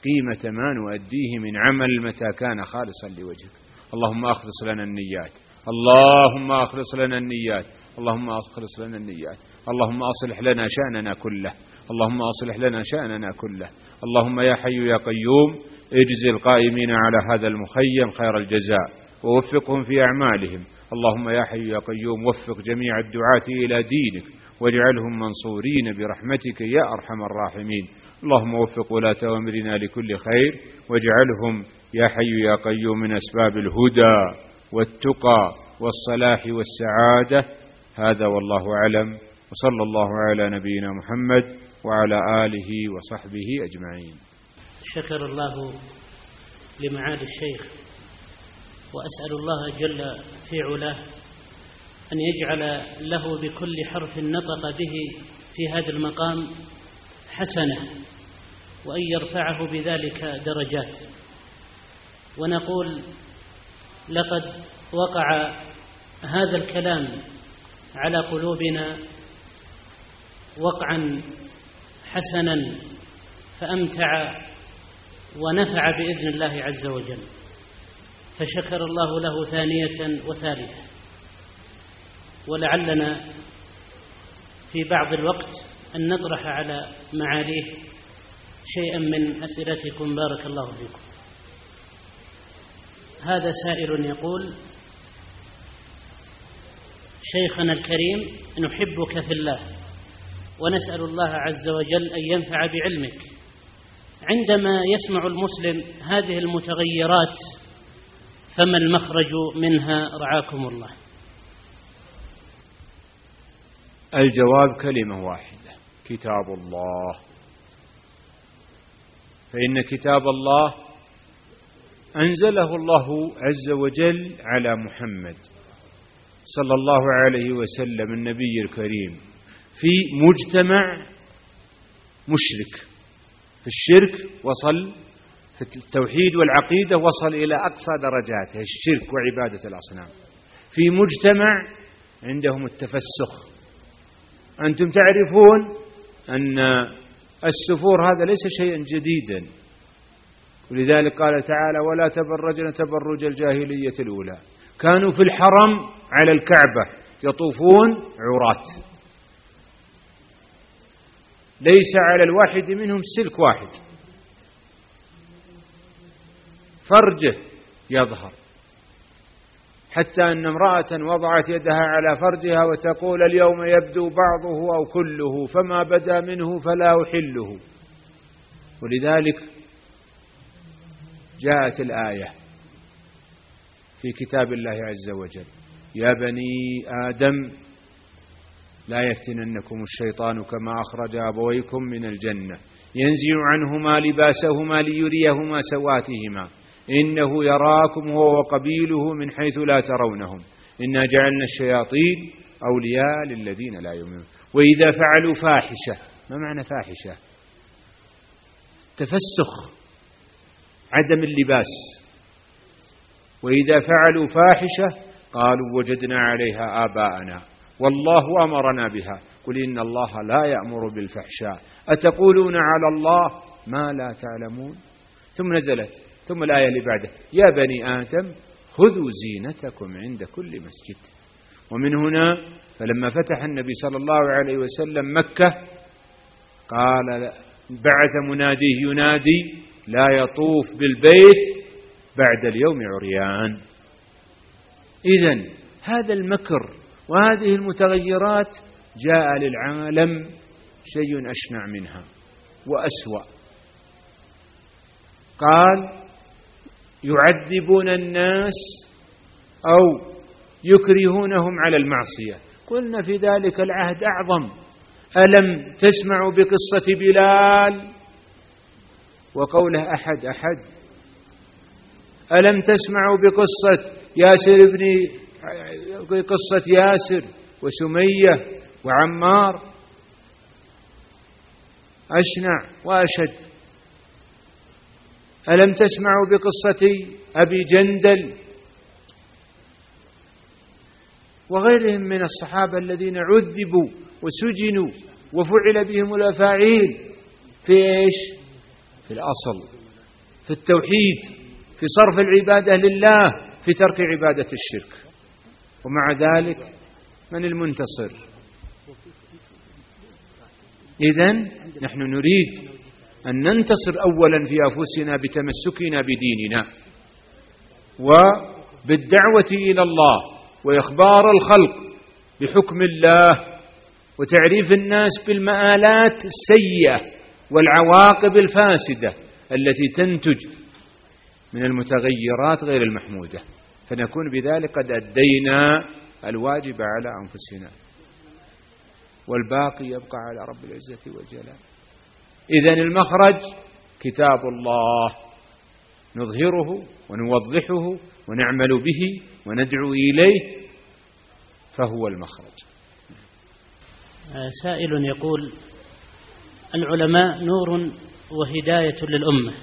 قيمة ما نؤديه من عمل متى كان خالصا لوجهك. اللهم أخلص لنا النيات، اللهم أخلص لنا النيات، اللهم أخلص لنا النيات. اللهم أصلح لنا شأننا كله، اللهم أصلح لنا شأننا كله. اللهم يا حي يا قيوم اجزي القائمين على هذا المخيم خير الجزاء ووفقهم في أعمالهم. اللهم يا حي يا قيوم وفق جميع الدعاة إلى دينك واجعلهم منصورين برحمتك يا أرحم الراحمين. اللهم وفق ولاة أمرنا لكل خير واجعلهم يا حي يا قيوم من أسباب الهدى والتقى والصلاح والسعادة. هذا والله أعلم، وصلى الله على نبينا محمد وعلى آله وصحبه أجمعين. شكر الله لمعالي الشيخ، وأسأل الله جل في علاه أن يجعل له بكل حرف نطق به في هذا المقام حسنة، وأن يرفعه بذلك درجات. ونقول: لقد وقع هذا الكلام على قلوبنا وقعا حسنا فأمتع ونفع بإذن الله عز وجل. فشكر الله له ثانية وثالثة. ولعلنا في بعض الوقت أن نطرح على معاليه شيئا من أسئلتكم بارك الله فيكم. هذا سائل يقول: شيخنا الكريم، نحبك في الله ونسأل الله عز وجل أن ينفع بعلمك. عندما يسمع المسلم هذه المتغيرات فما المخرج منها رعاكم الله؟ الجواب كلمة واحدة: كتاب الله. فإن كتاب الله أنزله الله عز وجل على محمد صلى الله عليه وسلم النبي الكريم في مجتمع مشرك. في الشرك وصل، في التوحيد والعقيدة وصل إلى أقصى درجاته، الشرك وعبادة الأصنام. في مجتمع عندهم التفسخ. أنتم تعرفون أن السفور هذا ليس شيئا جديدا، ولذلك قال تعالى: ولا تبرجن تبرج الجاهلية الأولى. كانوا في الحرم على الكعبة يطوفون عراة، ليس على الواحد منهم سلك واحد، فرجه يظهر، حتى أن امرأة وضعت يدها على فرجها وتقول: اليوم يبدو بعضه أو كله، فما بدا منه فلا أحله. ولذلك جاءت الآية في كتاب الله عز وجل: يا بني آدم لا يفتننكم الشيطان كما أخرج أبويكم من الجنة ينزع عنهما لباسهما ليريهما سواتهما إنه يراكم هو وقبيله من حيث لا ترونهم إنا جعلنا الشياطين أولياء للذين لا يؤمنون. وإذا فعلوا فاحشة، ما معنى فاحشة؟ تفسخ، عدم اللباس. وإذا فعلوا فاحشة قالوا وجدنا عليها آباءنا والله أمرنا بها قل إن الله لا يأمر بالفحشاء أتقولون على الله ما لا تعلمون. ثم نزلت ثم الآية اللي بعده: يا بني آدم خذوا زينتكم عند كل مسجد. ومن هنا فلما فتح النبي صلى الله عليه وسلم مكة قال بعث مناديه ينادي: لا يطوف بالبيت بعد اليوم عريان. إذن هذا المكر وهذه المتغيرات جاء للعالم شيء أشنع منها وأسوأ. قال: يعذبون الناس أو يكرهونهم على المعصية. قلنا في ذلك العهد أعظم: ألم تسمعوا بقصة بلال وقوله أحد أحد؟ ألم تسمعوا بقصة ياسر قصة ياسر وسمية وعمار؟ أشنع وأشد. ألم تسمعوا بقصة أبي جندل وغيرهم من الصحابة الذين عذبوا وسجنوا وفعل بهم الأفاعيل في إيش؟ في الأصل، في التوحيد، في صرف العبادة لله، في ترك عبادة الشرك. ومع ذلك من المنتصر؟ إذن نحن نريد أن ننتصر أولا في أنفسنا بتمسكنا بديننا وبالدعوة إلى الله وإخبار الخلق بحكم الله وتعريف الناس بالمآلات السيئة والعواقب الفاسدة التي تنتج من المتغيرات غير المحمودة، فنكون بذلك قد أدينا الواجب على أنفسنا، والباقي يبقى على رب العزة والجلال. إذن المخرج كتاب الله، نظهره ونوضحه ونعمل به وندعو إليه، فهو المخرج. سائل يقول: العلماء نور وهداية للأمة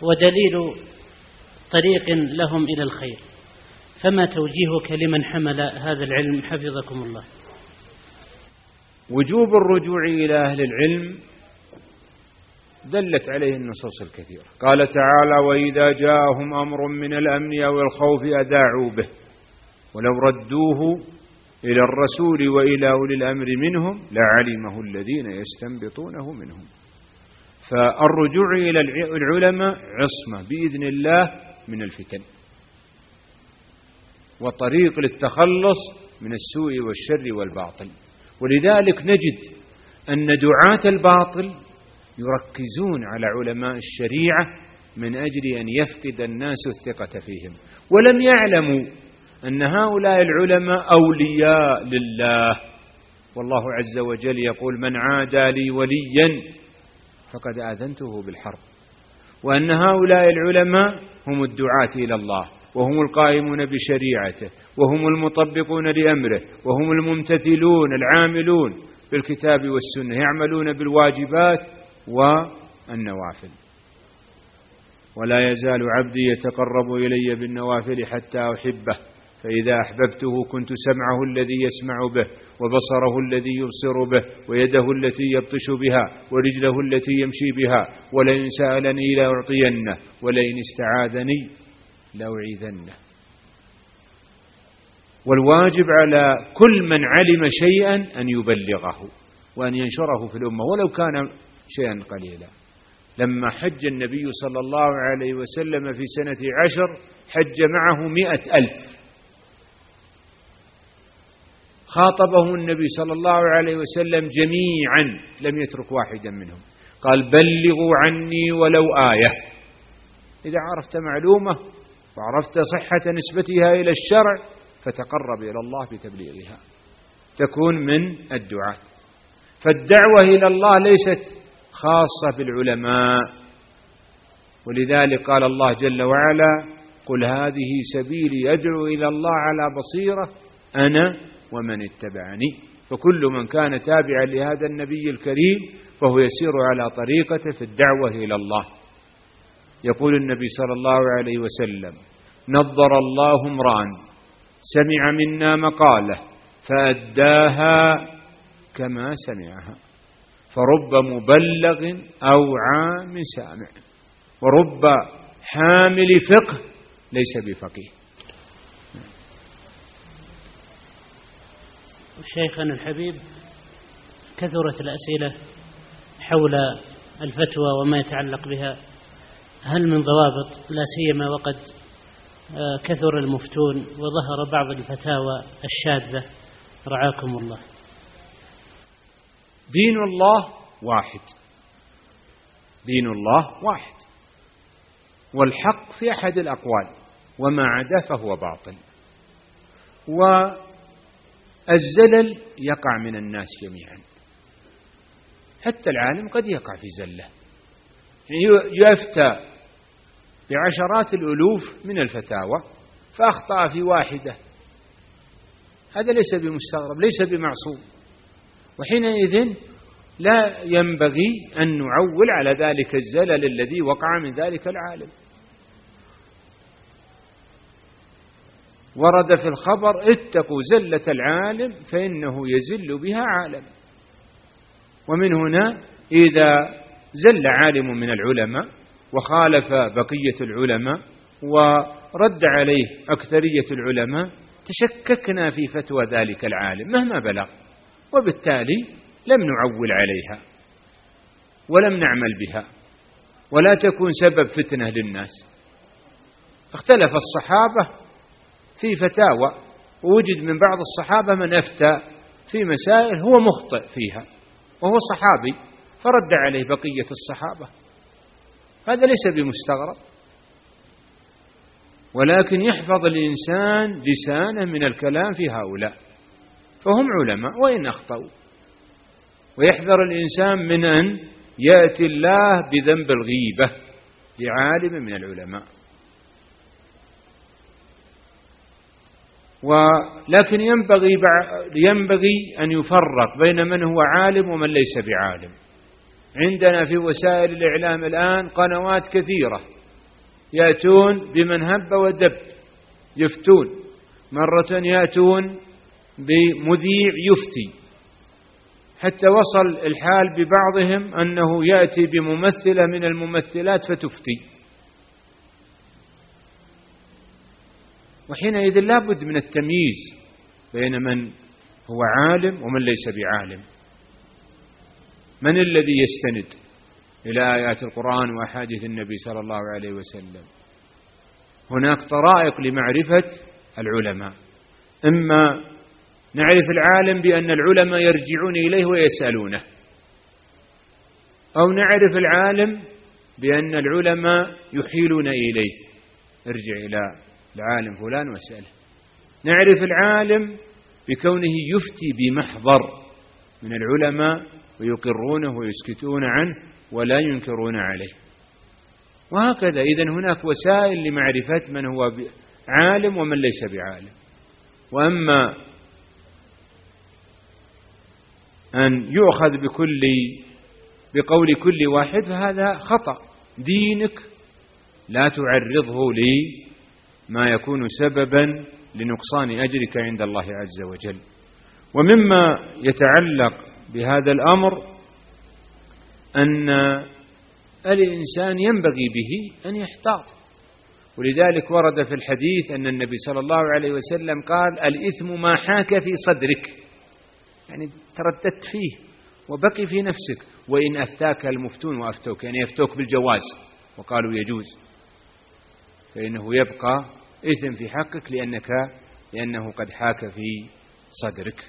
ودليل طريق لهم إلى الخير، فما توجيهك لمن حمل هذا العلم حفظكم الله؟ وجوب الرجوع إلى أهل العلم دلت عليه النصوص الكثيرة. قال تعالى: وإذا جاءهم أمر من الأمن أو الخوف أذاعوا به ولو ردوه إلى الرسول وإلى أولي الأمر منهم لعلمه الذين يستنبطونه منهم. فالرجوع إلى العلماء عصمة بإذن الله من الفتن، وطريق للتخلص من السوء والشر والباطل. ولذلك نجد أن دعاة الباطل يركزون على علماء الشريعة من أجل أن يفقد الناس الثقة فيهم، ولم يعلموا أن هؤلاء العلماء أولياء لله، والله عز وجل يقول: من عادى لي وليا فقد آذنته بالحرب. وأن هؤلاء العلماء هم الدعاة إلى الله، وهم القائمون بشريعته، وهم المطبقون لأمره، وهم الممتثلون العاملون بالكتاب والسنة، يعملون بالواجبات والنوافل. ولا يزال عبدي يتقرب إلي بالنوافل حتى أحبه، فإذا أحببته كنت سمعه الذي يسمع به، وبصره الذي يبصر به، ويده التي يبطش بها، ورجله التي يمشي بها، ولئن سألني لأعطينه، ولئن استعاذني لأعيذنه. والواجب على كل من علم شيئا أن يبلغه وأن ينشره في الأمة ولو كان شيئا قليلا. لما حج النبي صلى الله عليه وسلم في سنة 10 حج معه 100,000، خاطبه النبي صلى الله عليه وسلم جميعا لم يترك واحدا منهم، قال: بلغوا عني ولو آية. إذا عرفت معلومة وعرفت صحة نسبتها إلى الشرع فتقرب إلى الله بتبليغها، تكون من الدعاة. فالدعوة إلى الله ليست خاصة بالعلماء، ولذلك قال الله جل وعلا: قل هذه سبيلي أدعو إلى الله على بصيرة أنا ومن اتبعني. فكل من كان تابعا لهذا النبي الكريم فهو يسير على طريقته في الدعوة إلى الله. يقول النبي صلى الله عليه وسلم: نظر الله امرأ سمع منا مقالة فأداها كما سمعها، فرب مبلغ أوعى من سامع، ورب حامل فقه ليس بفقيه. شيخنا الحبيب، كثرت الأسئلة حول الفتوى وما يتعلق بها، هل من ضوابط، لا سيما وقد كثر المفتون وظهر بعض الفتاوى الشاذة رعاكم الله؟ دين الله واحد، دين الله واحد، والحق في أحد الأقوال، وما عدا فهو باطل. والزلل يقع من الناس جميعا، حتى العالم قد يقع في زلة، يفتى بعشرات الألوف من الفتاوى فأخطأ في واحدة، هذا ليس بمستغرب، ليس بمعصوم. وحينئذ لا ينبغي أن نعول على ذلك الزلل الذي وقع من ذلك العالم. ورد في الخبر: اتقوا زلة العالم فإنه يزل بها عالم. ومن هنا إذا زل عالم من العلماء وخالف بقية العلماء ورد عليه أكثرية العلماء تشككنا في فتوى ذلك العالم مهما بلغ، وبالتالي لم نعول عليها ولم نعمل بها، ولا تكون سبب فتنة للناس. اختلف الصحابة في فتاوى، ووجد من بعض الصحابة من أفتى في مسائل هو مخطئ فيها وهو صحابي، فرد عليه بقية الصحابة، هذا ليس بمستغرب. ولكن يحفظ الإنسان لسانه من الكلام في هؤلاء، فهم علماء وإن أخطأوا، ويحذر الإنسان من أن يأتي الله بذنب الغيبة لعالم من العلماء. ولكن ينبغي أن يفرق بين من هو عالم ومن ليس بعالم. عندنا في وسائل الإعلام الآن قنوات كثيرة يأتون بمن هب ودب يفتون، مرة يأتون بمذيع يفتي، حتى وصل الحال ببعضهم أنه يأتي بممثلة من الممثلات فتفتي. وحينئذ لا بد من التمييز بين من هو عالم ومن ليس بعالم. من الذي يستند إلى آيات القرآن وأحاديث النبي صلى الله عليه وسلم؟ هناك طرائق لمعرفة العلماء: إما نعرف العالم بأن العلماء يرجعون إليه ويسألونه، أو نعرف العالم بأن العلماء يحيلون إليه، ارجع إلى العالم فلان واسأله. نعرف العالم بكونه يفتي بمحضر من العلماء ويقرونه ويسكتون عنه ولا ينكرون عليه، وهكذا. إذن هناك وسائل لمعرفة من هو عالم ومن ليس بعالم. وأما أن يؤخذ بقول كل واحد فهذا خطأ. دينك لا تعرضه لما يكون سببا لنقصان أجرك عند الله عز وجل. ومما يتعلق بهذا الأمر أن الإنسان ينبغي به أن يحتاط، ولذلك ورد في الحديث أن النبي صلى الله عليه وسلم قال: الإثم ما حاك في صدرك، يعني ترددت فيه وبقي في نفسك. وإن أفتاك المفتون وأفتوك، يعني يفتوك بالجواز وقالوا يجوز، فإنه يبقى إثم في حقك لأنه قد حاك في صدرك.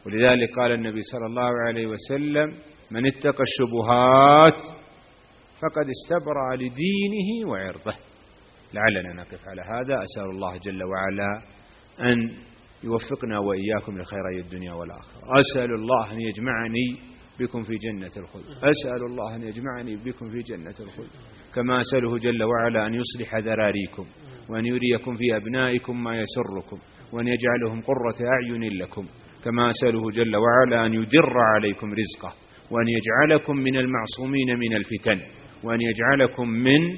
ولذلك قال النبي صلى الله عليه وسلم: من اتقى الشبهات فقد استبرأ لدينه وعرضه. لعلنا نقف على هذا. أسأل الله جل وعلا أن يوفقنا وإياكم لخيري الدنيا والآخرة. أسأل الله أن يجمعني بكم في جنة الخلد. أسأل الله أن يجمعني بكم في جنة الخلد، كما أسأله جل وعلا أن يصلح ذراريكم، وأن يريكم في أبنائكم ما يسركم، وأن يجعلهم قرة أعين لكم، كما أسأله جل وعلا أن يدر عليكم رزقه، وأن يجعلكم من المعصومين من الفتن، وأن يجعلكم من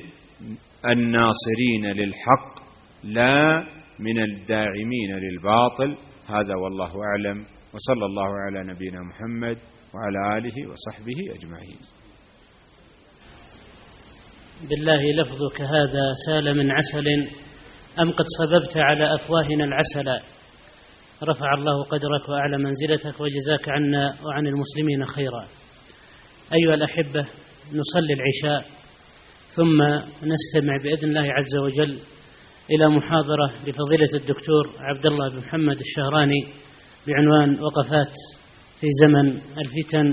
الناصرين للحق لا من الداعمين للباطل. هذا والله أعلم، وصلى الله على نبينا محمد وعلى آله وصحبه أجمعين. بالله لفظك هذا سال من عسل، أم قد صببت على أفواهنا العسل. رفع الله قدرك وأعلى منزلتك وجزاك عنا وعن المسلمين خيرا. أيها الأحبة، نصلي العشاء ثم نستمع بإذن الله عز وجل إلى محاضرة لفضيلة الدكتور عبد الله بن محمد الشهراني بعنوان وقفات في زمن الفتن.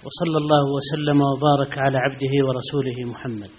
وصلى الله وسلم وبارك على عبده ورسوله محمد.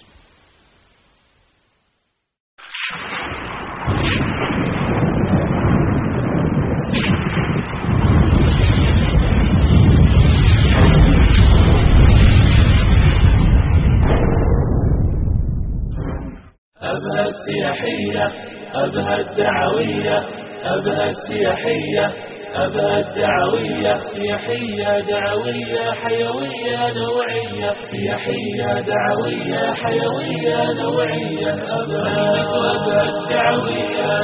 أبها السياحية، أبها الدعوية، أبها السياحية، أبها الدعوية، سياحية دعوية حيوية نوعية، سياحية دعوية حيوية نوعية. أبها الدعوية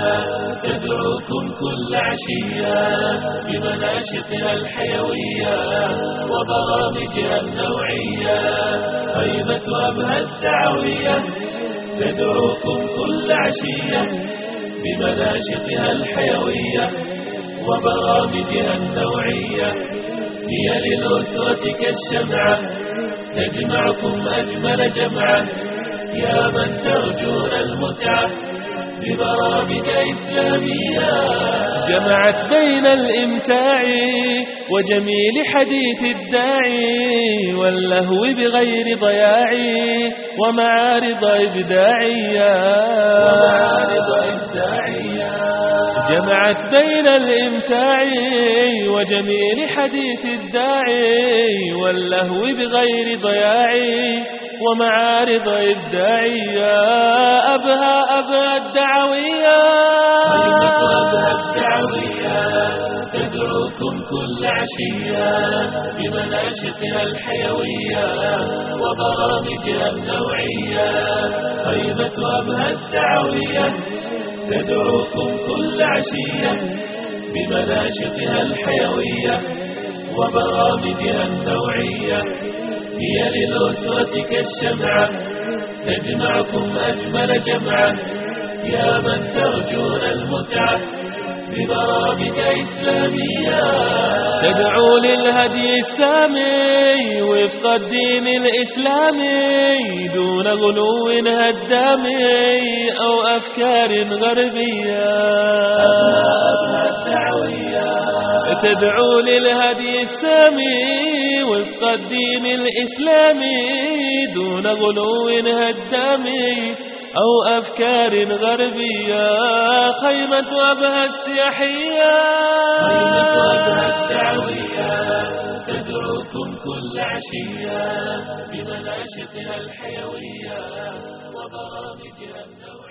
تدعوكم كل عشية بمناشطها الحيوية وبرامجها النوعية. هيبة أبها الدعوية تدعوكم كل عشية بمناشطها الحيوية وبرامجها النوعية. هي للأسرة كالشمعة تجمعكم أجمل جمعة، يا من ترجون المتعة ببرامج إسلامية. جمعت بين الإمتاع وجميل حديث الداعي واللهو بغير ضياع ومعارض إبداعية. جمعت بين الإمتاع وجميل حديث الداعي واللهو بغير ضياع ومعارض إبداعية. أبها الدعوية، أبها الدعوية تدعوكم كل عشية بمناشطها الحيوية وبرامجها النوعية. هيبة أبها الدعوية تدعوكم كل عشية بمناشطها الحيوية وبرامجها النوعية هي للأسرة كالشمعة تجمعكم أجمل جمعة يا من ترجون المتعة ببرامج إسلامية تدعو للهدي السامي وفق الدين الإسلامي دون غلو هدامي أو أفكار غربية أبناء الدعوية تدعو للهدي السامي وفق الدين الإسلامي دون غلو هدامي أو أفكار غربية خيمة أبها السياحية خيمة أبها الدعوية تدعوكم كل عشية بمناشطها الحيوية وبرامجها النوعية.